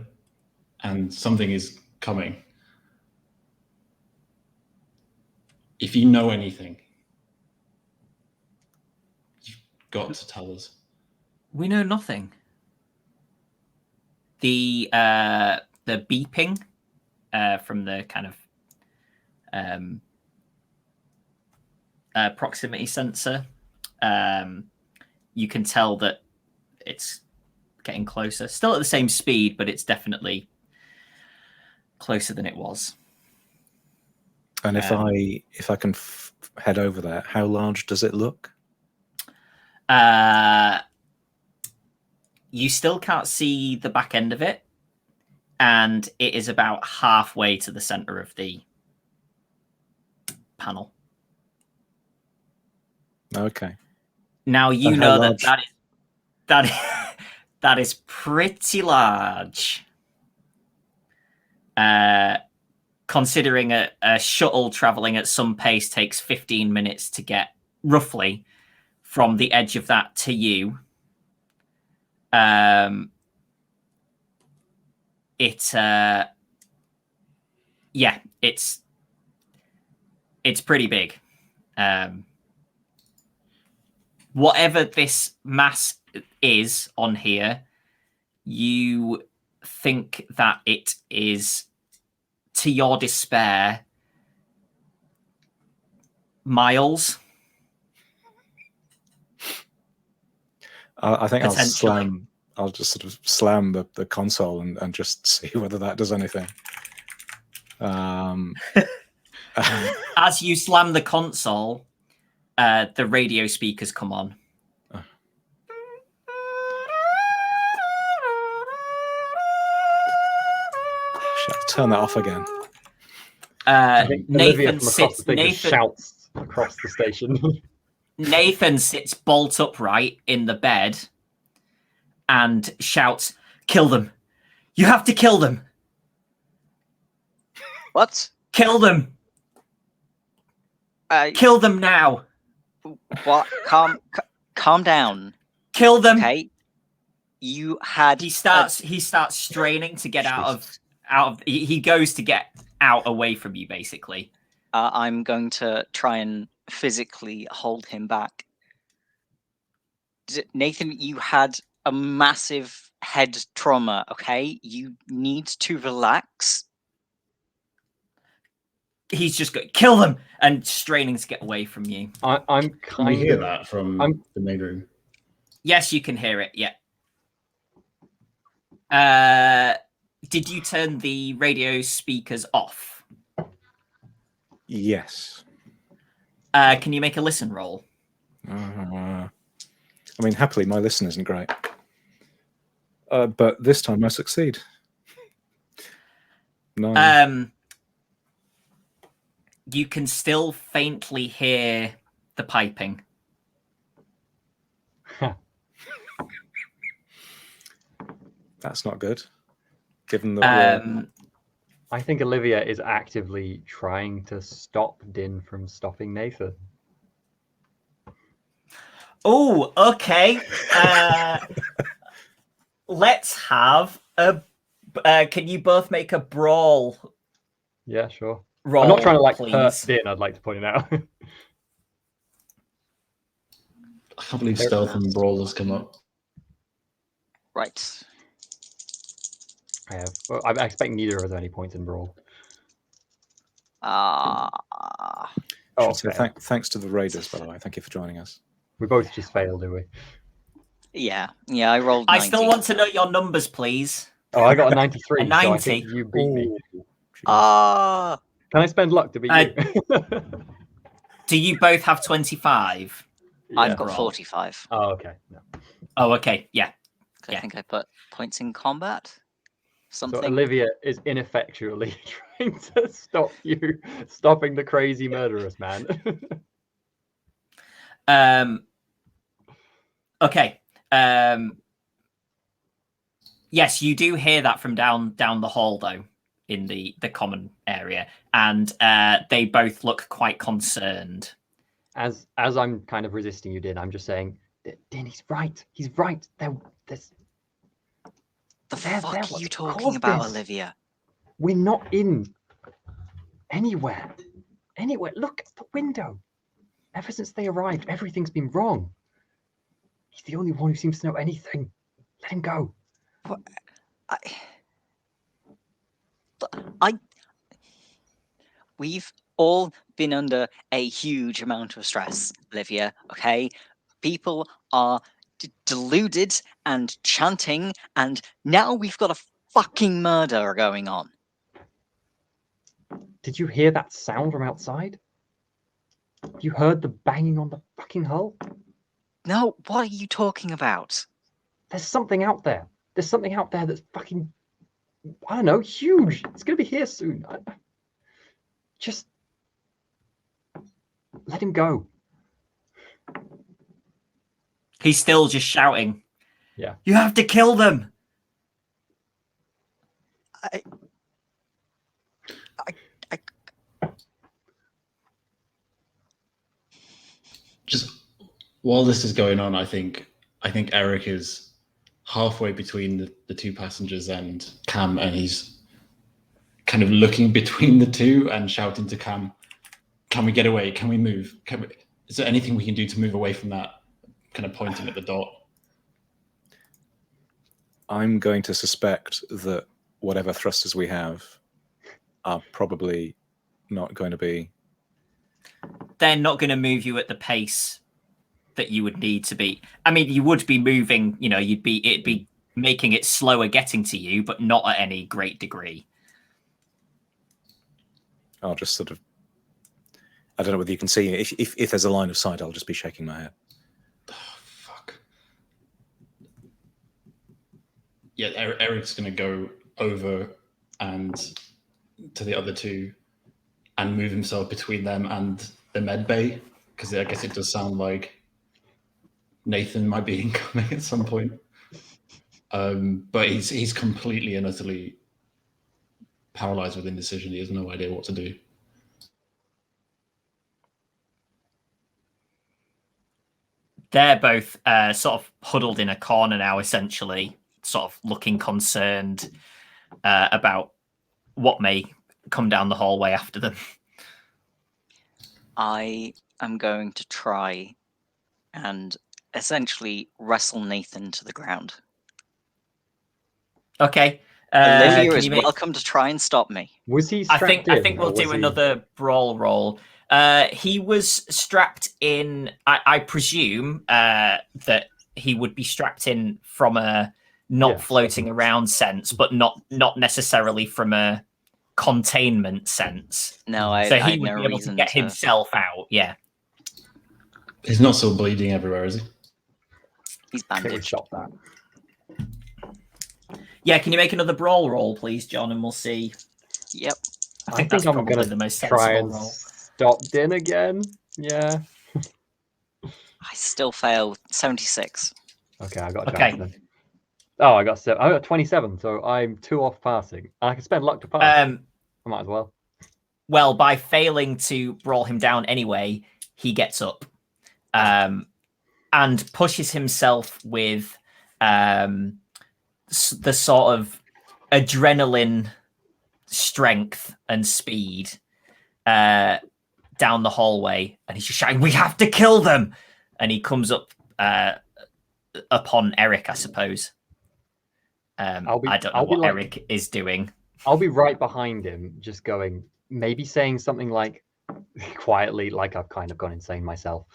and something is coming. If you know anything, you've got to tell us. We know nothing. The beeping from the kind of proximity sensor, you can tell that it's getting closer. Still at the same speed, but it's definitely closer than it was. And if I can head over there, how large does it look? You still can't see the back end of it, and it is about halfway to the center of the panel. Okay. Now you And know how large? that is pretty large. Considering a shuttle traveling at some pace takes 15 minutes to get roughly from the edge of that to you. It's pretty big. Whatever this mass is on here, you think that it is, to your despair, miles. I think I'll just sort of slam the console and just see whether that does anything. As you slam the console, the radio speakers come on. Shall I turn that off again? I think Olivia Nathan from across the sits. thing just shouts across the station. Nathan sits bolt upright in the bed and shouts, "Kill them! You have to kill them! What? Kill them! Kill them now! What? Calm down. Kill them!" Okay. You had. He starts straining to get out of. He goes to get out away from you, basically. I'm going to try and physically hold him back. Nathan, you had a massive head trauma, okay? You need to relax. He's just going, kill them, and straining to get away from you. I'm Can we kind hear of. that from the main room? Yes, you can hear it. Yeah. Did you turn the radio speakers off? Yes. Can you make a listen roll? I mean, happily, my listen isn't great. But this time I succeed. 9. You can still faintly hear the piping. That's not good. Given that I think Olivia is actively trying to stop Din from stopping Nathan. Oh, okay. Let's have a. Can you both make a brawl Yeah, sure. roll? I'm not trying to like please. hurt Din. I'd like to point it out. I can't believe stealth and brawl has come up. Right. I have. Well, I expect neither of us have any points in brawl. should say thanks to the Raiders, by the way. Thank you for joining us. We both just failed, do we? Yeah, I rolled 90. I still want to know your numbers, please. Oh, I got a 93. A 90. So I think you beat me. Ah. Can I spend luck to beat you? Do you both have 25? I've got Roll. 45. Oh, okay. No. Oh, okay. Yeah. I think I put points in combat. Something. So Olivia is ineffectually trying to stop you stopping the crazy murderous man. Okay. Yes, you do hear that from down the hall, though, in the common area, and they both look quite concerned. As I'm kind of resisting you, Din, I'm just saying, Din, he's right. He's right. There's. The fuck are you talking caused about, this. Olivia? We're not in anywhere. Look at the window. Ever since they arrived, everything's been wrong. He's the only one who seems to know anything. Let him go. What? We've all been under a huge amount of stress, Olivia, okay? People are deluded and chanting, and now we've got a fucking murder going on. Did you hear that sound from outside? You heard the banging on the fucking hull? No, what are you talking about? There's something out there. There's something out there that's fucking, I don't know, huge. It's going to be here soon. Just let him go. He's still just shouting. Yeah. You have to kill them. Just while this is going on, I think Eric is halfway between the two passengers and Cam, and he's kind of looking between the two and shouting to Cam, "Can we get away? Can we move? Is there anything we can do to move away from that?" Kind of pointing at the dot. I'm going to suspect that whatever thrusters we have are probably not going to be. They're not going to move you at the pace that you would need to be. I mean, you would be moving, it'd be making it slower getting to you, but not at any great degree. I'll just sort of, I don't know whether you can see, if there's a line of sight, I'll just be shaking my head. Oh, fuck. Yeah, Eric's going to go over and to the other two and move himself between them and the med bay, because I guess it does sound like Nathan might be incoming at some point. But he's completely and utterly paralyzed with indecision. He has no idea what to do. They're both sort of huddled in a corner now, essentially, sort of looking concerned about what may come down the hallway after them. I am going to try and essentially wrestle Nathan to the ground. Okay. Olivia can is you make... welcome to try and stop me. Was he I strapped think in? we'll or was do he- another brawl roll. He was strapped in. I presume that he would be strapped in from a not Yeah, floating certainly. around sense, but not necessarily from a containment sense. No, I So he had would no be able to reason get to. himself out. Yeah. He's not still bleeding everywhere, is he? He's I think we bandaged. stopped that. Yeah. Can you make another brawl roll, please, John, and we'll see. Yep. I think that's I'm probably gonna the most try sensible and roll. stop Din again. Yeah. I still fail 76. Okay, I got a Okay. chance then. Oh, I got 27, so I'm 2 off passing. I can spend luck to pass. I might as well. Well, by failing to brawl him down anyway, he gets up and pushes himself with the sort of adrenaline strength and speed down the hallway. And he's just shouting, "We have to kill them!" And he comes up upon Eric, I suppose. I don't know what Eric is doing. I'll be right behind him, just going, maybe saying something like, quietly, like I've kind of gone insane myself.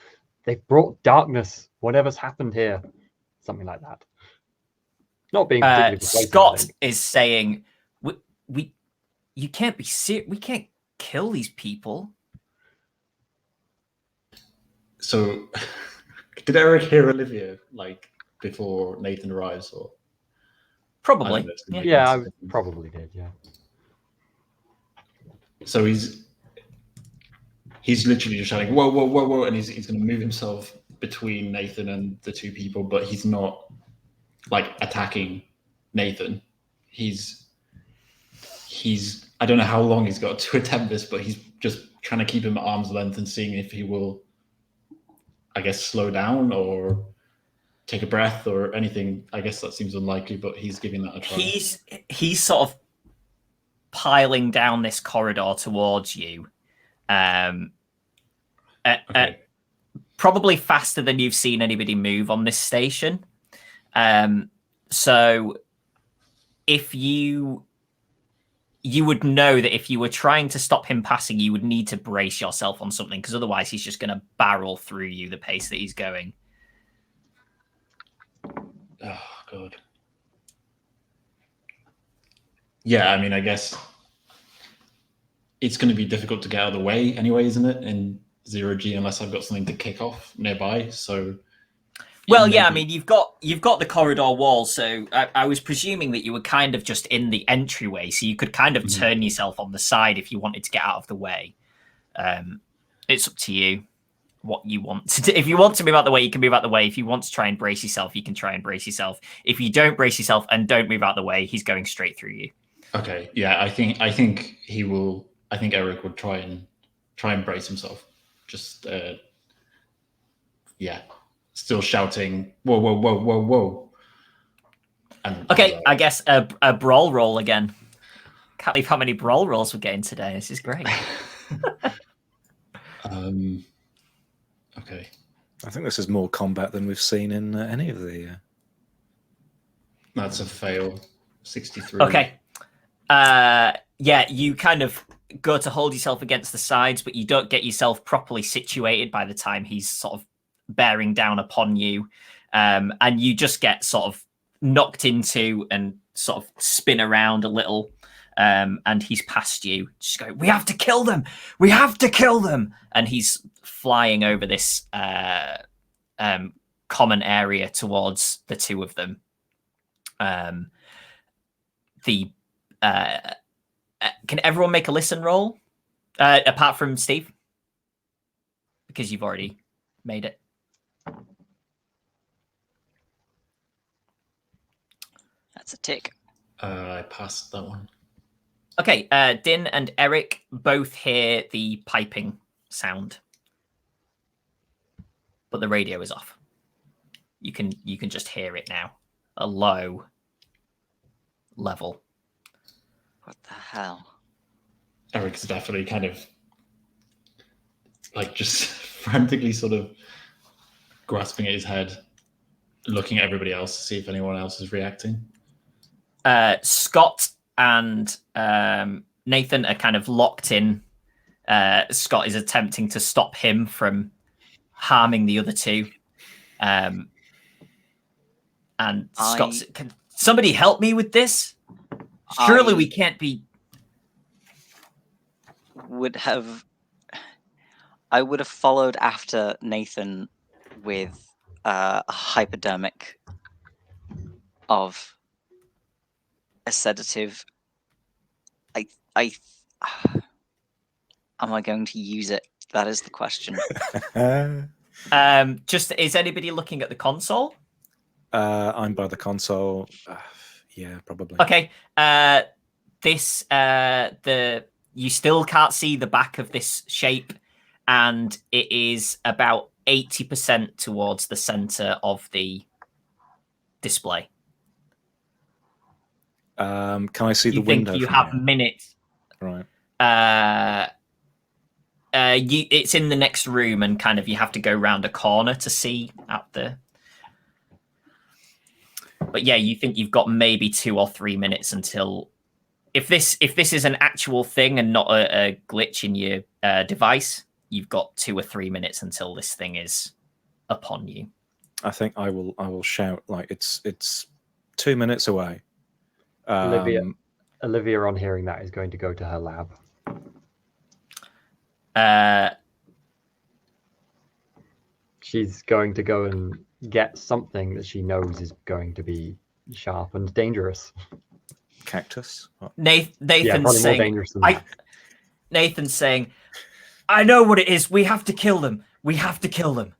They've brought darkness. Whatever's happened here. Something like that. Not being particularly persuasive, Scott is saying, "We, you can't be serious. We can't kill these people." So, did Eric hear Olivia like before Nathan arrives, or Probably. Yeah, I probably did. Yeah. So he's literally just shouting, "Whoa, whoa, whoa, whoa!" and he's going to move himself between Nathan and the two people, but he's not like attacking Nathan. He's I don't know how long he's got to attempt this, but he's just trying to keep him at arm's length and seeing if he will, I guess, slow down or take a breath or anything. I guess that seems unlikely, but he's giving that a try. He's sort of piling down this corridor towards you. Probably faster than you've seen anybody move on this station. So if you would know that if you were trying to stop him passing, you would need to brace yourself on something, because otherwise he's just going to barrel through you the pace that he's going. Oh, God. Yeah, I mean, I guess it's going to be difficult to get out of the way anyway, isn't it? In 0G, unless I've got something to kick off nearby. So, well, yeah, I mean, you've got the corridor wall, so I was presuming that you were kind of just in the entryway, so you could kind of turn yourself on the side if you wanted to get out of the way. It's up to you what you want to do. If you want to move out the way, you can move out the way. If you want to try and brace yourself, you can try and brace yourself. If you don't brace yourself and don't move out the way, he's going straight through you. Okay, yeah, I think he will. I think Eric would try and brace himself. Just yeah, still shouting, "Whoa, whoa, whoa, whoa, whoa!" And okay, I guess a brawl roll again. Can't believe how many brawl rolls we're getting today. This is great. Okay. I think this is more combat than we've seen in any of the. That's a fail. 63. Okay. Yeah, you kind of go to hold yourself against the sides, but you don't get yourself properly situated by the time he's sort of bearing down upon you. And you just get sort of knocked into and sort of spin around a little. And he's past you, just going, "We have to kill them! We have to kill them!" And he's flying over this common area towards the two of them. Can everyone make a listen roll? Apart from Steve? Because you've already made it. That's a tick. I passed that one. Okay, Din and Eric both hear the piping sound, but the radio is off. You can just hear it now, a low level. What the hell? Eric's definitely kind of like just frantically sort of grasping at his head, looking at everybody else to see if anyone else is reacting. Scott and Nathan are kind of locked in. Scott is attempting to stop him from harming the other two. And Scott's, can somebody help me with this? Surely we can't be. I would have followed after Nathan with a hypodermic of a sedative. Am I going to use it? That is the question. Just is anybody looking at the console? I'm by the console. Yeah, probably. Okay. You still can't see the back of this shape, and it is about 80% towards the center of the display. Can I see the You think window? you from have here? minutes? Right. It's in the next room, and kind of you have to go round a corner to see out there. But yeah, you think you've got maybe 2 or 3 minutes until, if this is an actual thing and not a glitch in your device, you've got 2 or 3 minutes until this thing is upon you. I think I will shout like it's 2 minutes away. Olivia, on hearing that, is going to go to her lab. She's going to go and get something that she knows is going to be sharp and dangerous. Cactus. Nathan's saying, dangerous than that. Nathan's saying, I know what it is. We have to kill them. We have to kill them.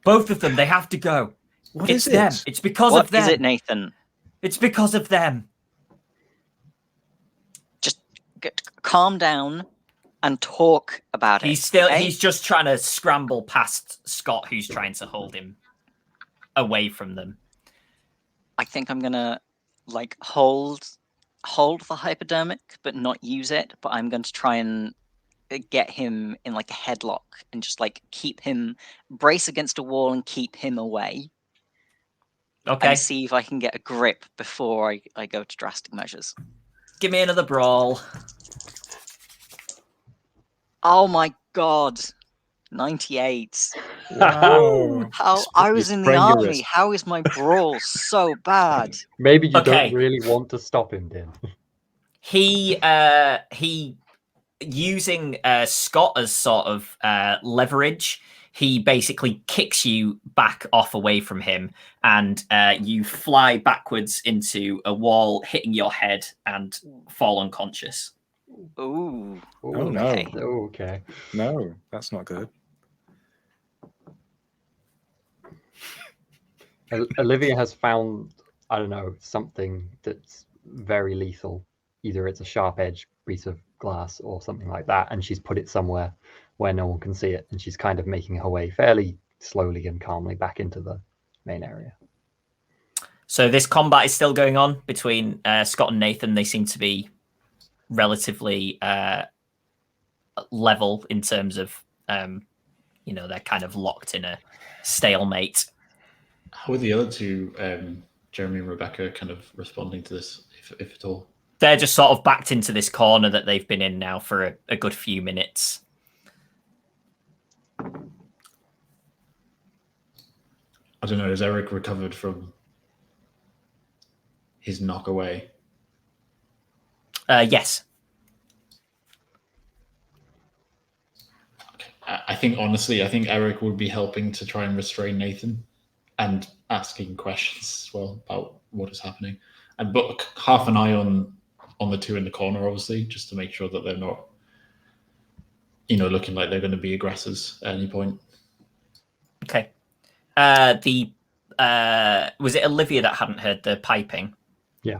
Both of them. They have to go. What it's is them. it? It's because What of them. is it, Nathan? It's because of them. Just calm down and talk about it. He's just trying to scramble past Scott, who's trying to hold him away from them. I think I'm gonna like hold the hypodermic but not use it, but I'm going to try and get him in like a headlock and just like keep him brace against a wall and keep him away. Okay. And see if I can get a grip before I go to drastic measures. Give me another brawl. Oh my god. 98. Wow. How I was in the Sprain your army. wrist. How is my brawl so bad? Maybe you Okay. don't really want to stop him, Din. He using Scott as sort of leverage, he basically kicks you back off away from him, and you fly backwards into a wall, hitting your head and fall unconscious. Ooh. Oh no. Okay. Okay. No, that's not good. Olivia has found, I don't know, something that's very lethal. Either it's a sharp edge piece of glass or something like that, and she's put it somewhere where no one can see it, and she's kind of making her way fairly slowly and calmly back into the main area. So this combat is still going on between Scott and Nathan. They seem to be relatively level in terms of, they're kind of locked in a stalemate. How are the other two, Jeremy and Rebecca, kind of responding to this, if at all? They're just sort of backed into this corner that they've been in now for a good few minutes. I don't know. Has Eric recovered from his knock away? Yes. Okay. I think Eric would be helping to try and restrain Nathan and asking questions as well about what is happening, and but half an eye on the two in the corner, obviously, just to make sure that they're not, looking like they're going to be aggressors at any point. Okay. Was it Olivia that hadn't heard the piping? Yeah.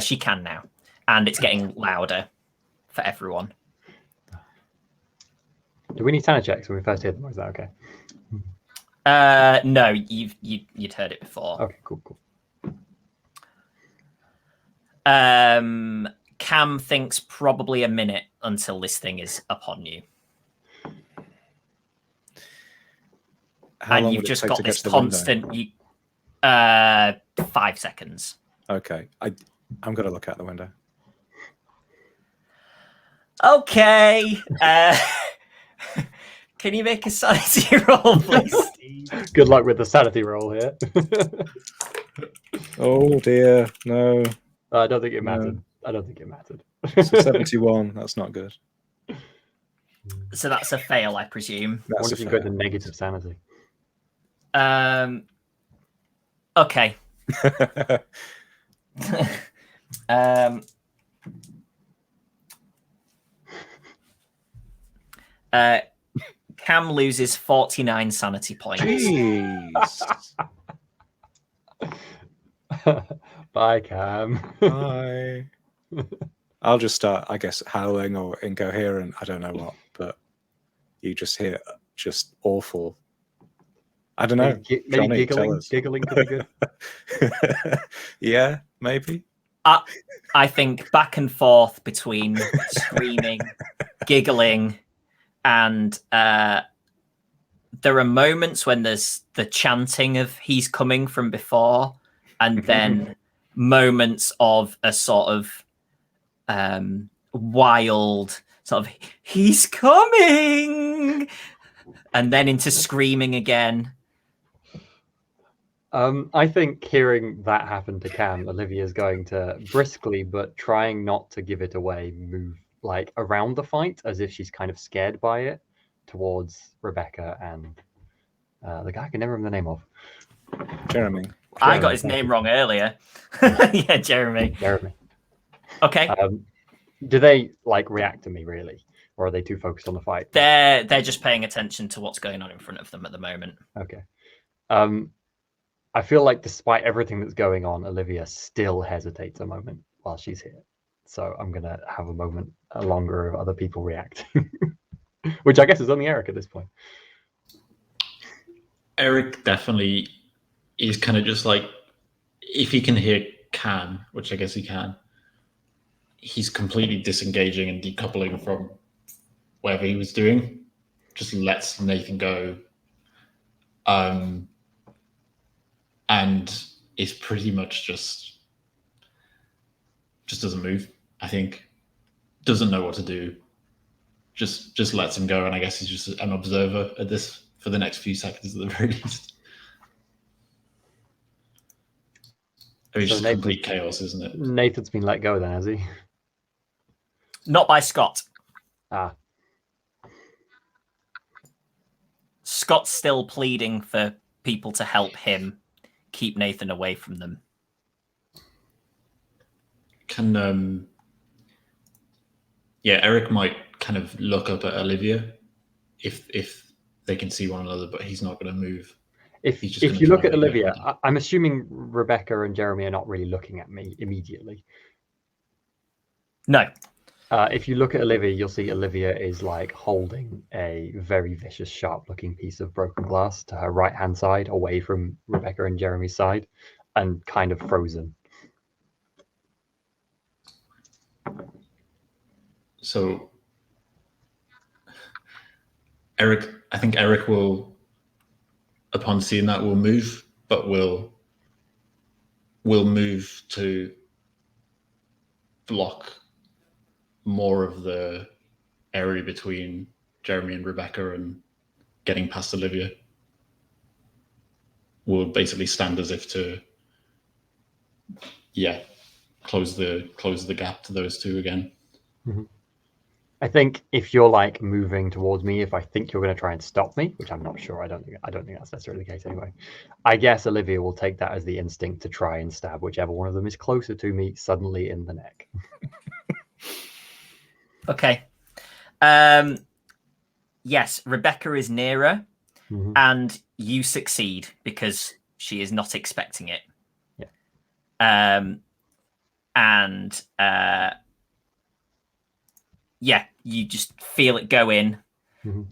She can now, and it's getting louder for everyone. Do we need sanity checks when we first hear them, or is that okay? No, you'd heard it before. Okay, cool. Cam thinks probably a minute until this thing is upon you. How and long you've would it just take got to get this to the window? constant. 5 seconds. Okay, I'm gonna look out the window. Okay. Can you make a sanity roll, please? Good luck with the sanity roll here. Oh dear, no. I don't think it No. mattered. I don't think it mattered. So 71. That's not good. So that's a fail, I presume. I That's wonder a if you can go fail. to negative sanity. Okay. Cam loses 49 sanity points. Jeez. Bye, Cam. Bye. I'll just start, I guess, howling or incoherent. I don't know what, but you just hear just awful. I don't know. Maybe Jonny, tell us. giggling could be good. Yeah, maybe. I think back and forth between screaming, giggling, and there are moments when there's the chanting of "he's coming" from before, and then moments of a sort of wild sort of "he's coming," and then into screaming again. I think hearing that happen to Cam, Olivia's going to briskly, but trying not to give it away, move like around the fight as if she's kind of scared by it towards Rebecca and the guy I can never remember the name of. Jeremy. I got his name wrong earlier. Yeah, Jeremy. Jeremy. Okay. Do they like react to me really, or are they too focused on the fight? They're just paying attention to what's going on in front of them at the moment. Okay. I feel like despite everything that's going on, Olivia still hesitates a moment while she's here. So I'm gonna have a moment longer of other people reacting, which I guess is only Eric at this point. Eric definitely is kind of just like, if he can hear Cam, which I guess he can, he's completely disengaging and decoupling from whatever he was doing. Just lets Nathan go. And is pretty much just doesn't move. I think doesn't know what to do. Just lets him go, and I guess he's just an observer at this for the next few seconds at the very least. I mean, So just Nathan- complete chaos, isn't it? Nathan's been let go then, has he? Not by Scott. Ah, Scott's still pleading for people to help him keep Nathan away from them. Eric might kind of look up at Olivia if they can see one another, but he's not going to move. if He's just if gonna you look try at and get Olivia, rid of- I'm assuming Rebecca and Jeremy are not really looking at me immediately. No. If you look at Olivia, you'll see Olivia is like holding a very vicious, sharp-looking piece of broken glass to her right-hand side, away from Rebecca and Jeremy's side, and kind of frozen. So I think Eric will, upon seeing that, will move, but will move to block more of the area between Jeremy and Rebecca and getting past Olivia. Will basically stand as if to, close the gap to those two again. Mm-hmm. I think if you're like moving towards me, if I think you're going to try and stop me, which I'm not sure, I don't think that's necessarily the case anyway. I guess Olivia will take that as the instinct to try and stab whichever one of them is closer to me suddenly in the neck. Okay. Yes, Rebecca is nearer, Mm-hmm. and you succeed because she is not expecting it. Yeah. You just feel it go in. Mm-hmm.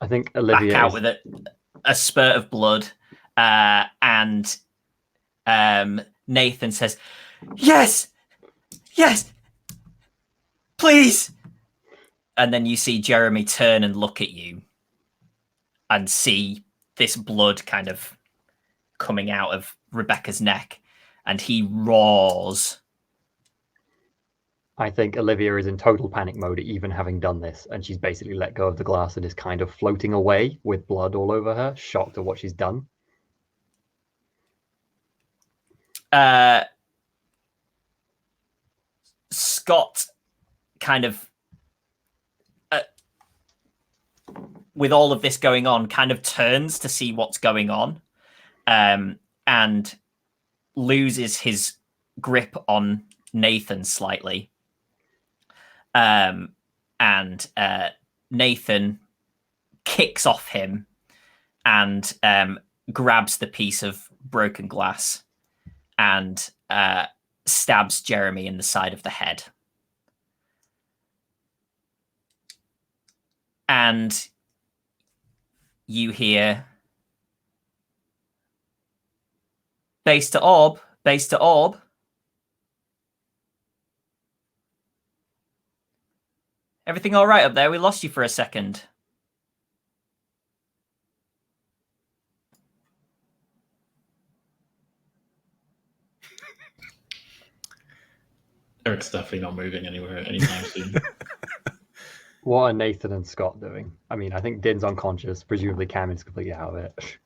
I think Olivia back out with a spurt of blood, and Nathan says, yes, please. And then you see Jeremy turn and look at you and see this blood kind of coming out of Rebecca's neck, and he roars. I think Olivia is in total panic mode, even having done this, and she's basically let go of the glass and is kind of floating away with blood all over her, shocked at what she's done. Scott kind of, with all of this going on, kind of turns to see what's going on, and loses his grip on Nathan slightly. And Nathan kicks off him and grabs the piece of broken glass and stabs Jeremy in the side of the head. And you hear, base to orb, base to orb. Everything all right up there? We lost you for a second. Eric's definitely not moving anywhere anytime soon. What are Nathan and Scott doing? I mean, I think Din's unconscious. Presumably Cam is completely out of it.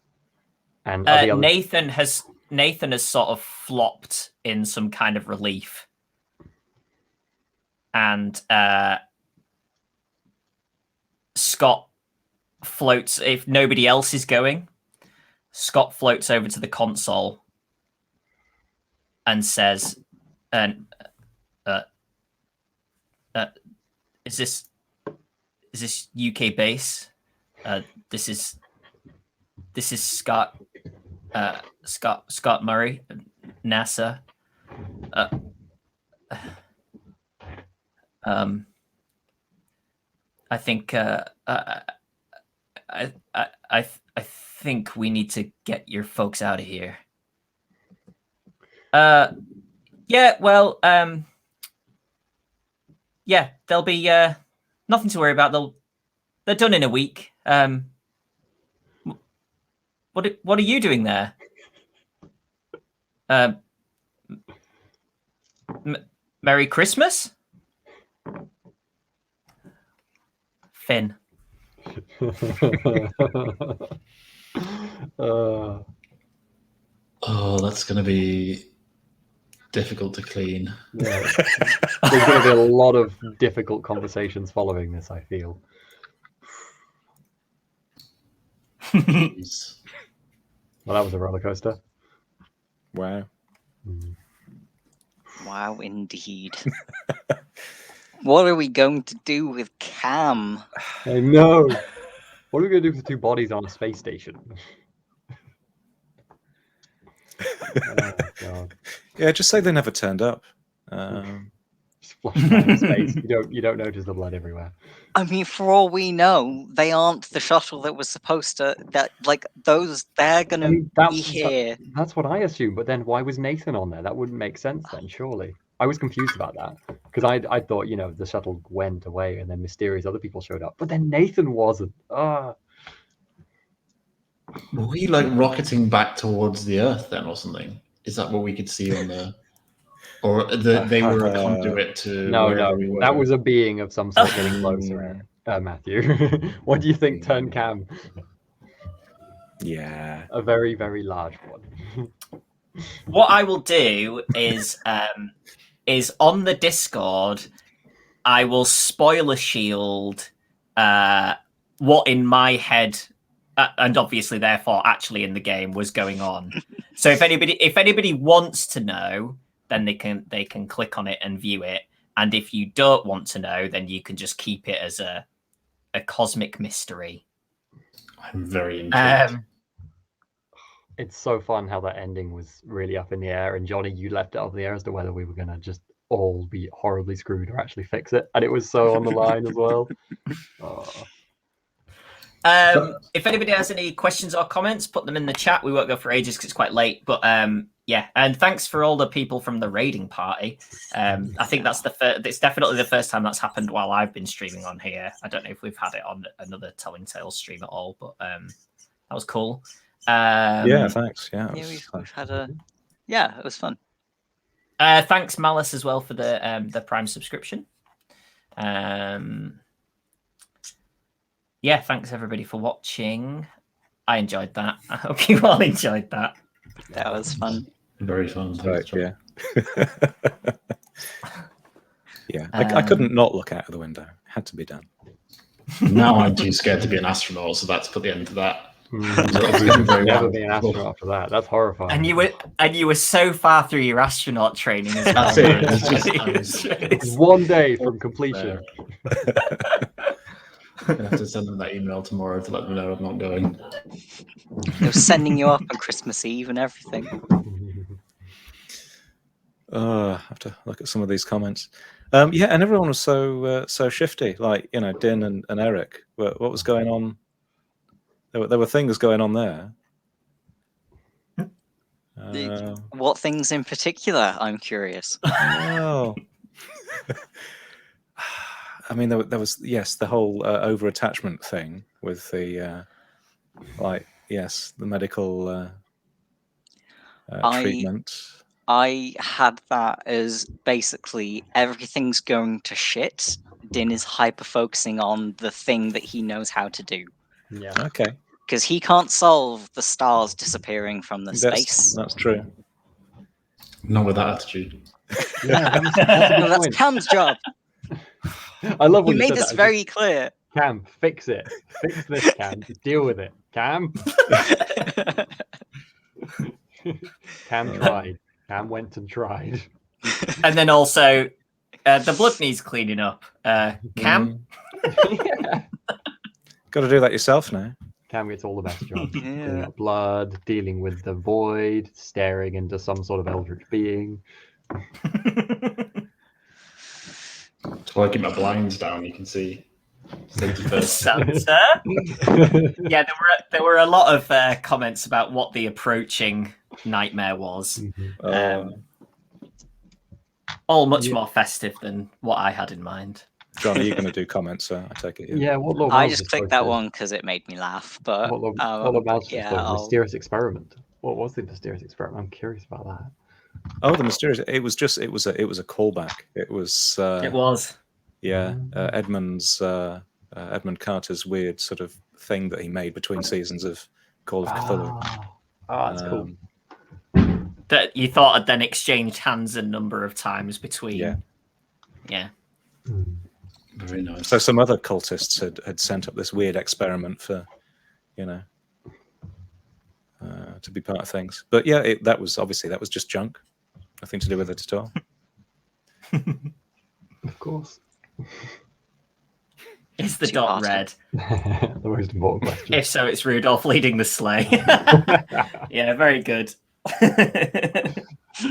And are the others... Nathan has sort of flopped in some kind of relief. And Scott floats, if nobody else is going, Scott floats over to the console and says, is this UK base? This is Scott Murray, NASA. I think I think we need to get your folks out of here. Yeah, well, yeah, they'll be nothing to worry about. They're done in a week. What are you doing there? Merry Christmas, Finn. Oh, that's going to be difficult to clean. Yeah. There's going to be a lot of difficult conversations following this, I feel. Jeez. Well, that was a roller coaster. Wow. Wow, indeed. What are we going to do with Cam? I know. What are we going to do with the two bodies on a space station? Oh, God. Yeah, just say they never turned up. Just flush them out in space. You don't notice the blood everywhere. I mean, for all we know, they aren't the shuttle that was supposed to. That like those, they're gonna be here. That's what I assumed. But then, why was Nathan on there? That wouldn't make sense then. Surely, I was confused about that because I thought the shuttle went away and then mysterious other people showed up, but then Nathan wasn't. Were we like rocketing back towards the Earth then, or something? Is that what we could see on the? Or they were a conduit to wherever we were? That was a being of some sort getting closer. Matthew, what do you think turned Cam? Yeah, a very, very large one. What I will do is on the Discord, I will spoiler shield what in my head, and obviously therefore actually in the game, was going on. So if anybody wants to know, then they can click on it and view it. And if you don't want to know, then you can just keep it as a cosmic mystery. I'm very intrigued. It's so fun how that ending was really up in the air. And Jonny, you left it up in the air as to whether we were going to just all be horribly screwed or actually fix it. And it was so on the line as well. If anybody has any questions or comments, put them in the chat. We won't go for ages because it's quite late. But yeah, and thanks for all the people from the raiding party. I think that's it's definitely the first time that's happened while I've been streaming on here. I don't know if we've had it on another Telling Tales stream at all, but That was cool. Yeah, thanks. Yeah, Yeah, it was, we've had a. Yeah, it was fun. Thanks, Malice, as well for the Prime subscription. Yeah, thanks everybody for watching. I enjoyed that. I hope you all enjoyed that. That was fun. Very fun. right, Thanks, John. yeah. Yeah, I couldn't not look out of the window. It had to be done. Now I'm too scared to be an astronaut, so that's put the end to that. Never be an astronaut after that. That's horrifying. And you were so far through your astronaut training as well. That's it. I was It's one day from completion. I'm gonna have to send them that email tomorrow to let them know I'm not going. They were sending you up on Christmas Eve and everything. I have to look at some of these comments. Yeah, and everyone was so shifty. Like, you know, Din and Eric. What was going on? There were things going on there. What things in particular? I'm curious. Well, I mean, there was the whole over attachment thing with the the medical treatment. I had that as basically everything's going to shit. Din is hyper focusing on the thing that he knows how to do. Yeah. Okay, Because he can't solve the stars disappearing from the space. that's true. Not with that attitude. Yeah, No, that's Cam's job. I love He when made said this that. very clear. Cam, fix it. Fix this, Cam. Deal with it. Cam. Cam tried. Cam went and tried. And then also, the blood needs cleaning up. Cam? Yeah. Got to do that yourself now. Cam gets all the best jobs. Yeah. Cleaning up blood, dealing with the void, staring into some sort of eldritch being. So I keep my blinds down, you can see. Safety first. Santa? Yeah, there were a lot of comments about what the approaching nightmare was. All much more festive than what I had in mind. John, are you going to do comments? I take it. Yeah, what Lord I Mouse just was clicked supposed that to- one because it made me laugh. But What Lord Mouse was yeah, supposed to- I'll- mysterious experiment. What was the mysterious experiment? I'm curious about that. Oh, the mysterious. It was a callback. It was. It was. Yeah, Edmund Carter's weird sort of thing that he made between seasons of Call of Cthulhu. That's cool. That you thought had then exchanged hands a number of times between. Yeah. Very nice. So some other cultists had sent up this weird experiment for, to be part of things. But yeah, that was just junk. Nothing to do with it at all. Of course. Is the dot red? The most important question. If so, it's Rudolph leading the sleigh. Yeah, very good.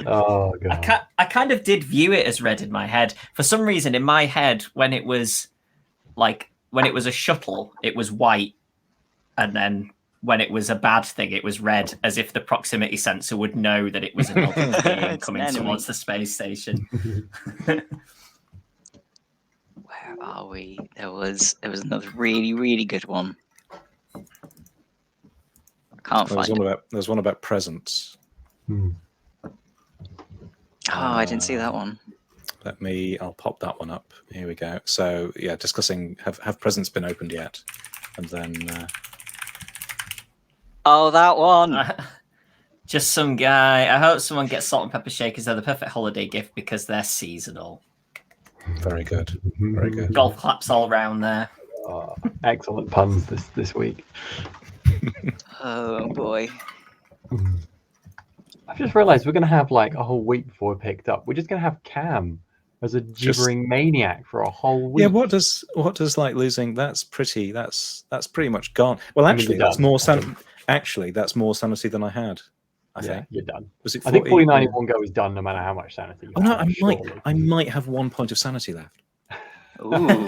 Oh god. I kind of did view it as red in my head. For some reason, in my head, when it was a shuttle, it was white, and then when it was a bad thing, it was red, as if the proximity sensor would know that it was an object being coming towards the space station. Where are we? There was another really, really good one. I can't find it. There's one about presents. I didn't see that one. I'll pop that one up. Here we go. So yeah, discussing have presents been opened yet? And then Oh, that one. Just some guy. I hope someone gets salt and pepper shakers. They're the perfect holiday gift because they're seasonal. very good. Very good. Golf claps all round there. Excellent puns this week. Oh boy. I've just realised we're going to have like a whole week before we're picked up. We're just going to have Cam as a gibbering maniac for a whole week. Yeah, what does like losing? That's pretty much gone. Well, actually, that's more that's more sanity than I had. I think you're done. Was it? I think 49 in one go is done, no matter how much sanity. Oh no, I might have 1 point of sanity left. Ooh.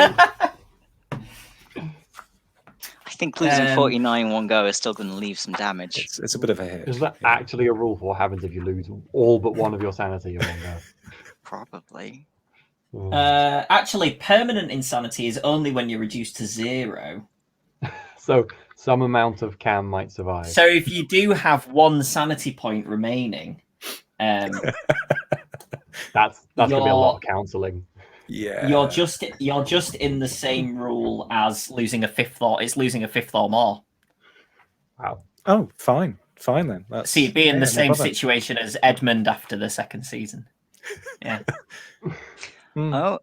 I think losing 49 in one go is still going to leave some damage. It's a bit of a hit. Is that actually a rule for what happens if you lose all but one of your sanity in one go? Probably. Actually, permanent insanity is only when you're reduced to 0. So some amount of Cam might survive. So if you do have one sanity point remaining, That's gonna be a lot of counselling. Yeah. you're just in the same rule as losing a fifth or more. Wow. Oh, fine then. That's, So you'd be in the no same bother. situation as Edmund after the second season. Yeah. Hmm. Oh,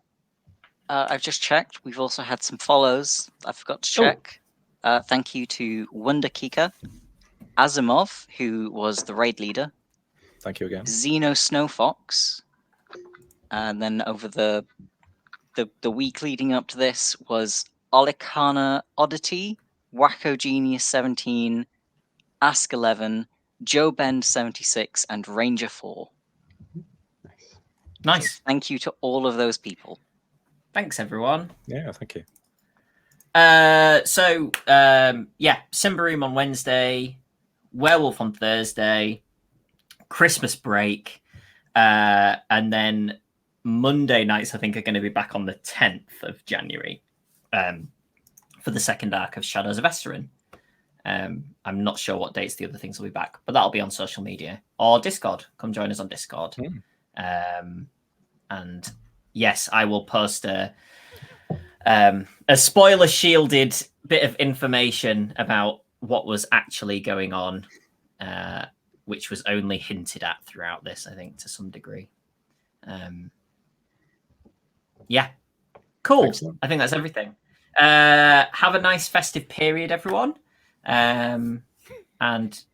I've just checked. We've also had some follows. I forgot to Oh. check. Thank you to Wonder Kika, Asimov, who was the raid leader, Thank you again. Xeno Snowfox, and then over the week leading up to this was Olicana Oddity, Wacko Genius 17, Ask 11, Joe Bend 76, and Ranger 4. Nice. So thank you to all of those people. Thanks, everyone. Yeah, thank you. Simbaroom on Wednesday, Werewolf on Thursday, Christmas break, and then Monday nights I think are going to be back on the 10th of January for the second arc of Shadows of Esserin. I'm not sure what dates the other things will be back, but that'll be on social media or Discord. Come join us on Discord. And yes, I will post a spoiler shielded bit of information about what was actually going on, which was only hinted at throughout this, I think, to some degree. Yeah, cool. Excellent. I think that's everything. Have a nice festive period, everyone. Yeah, that's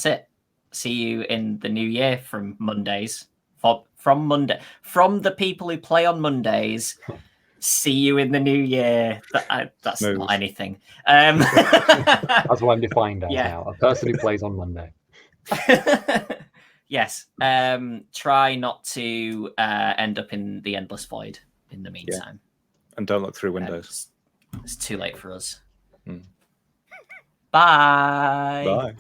it. See you in the new year from Mondays. From the people who play on Mondays. See you in the new year. That's Smooth. not anything. That's what I'm defined as now. A person who plays on Monday. Yes. Try not to end up in the endless void in the meantime. And don't look through windows. It's too late for us. Mm. Bye. Bye.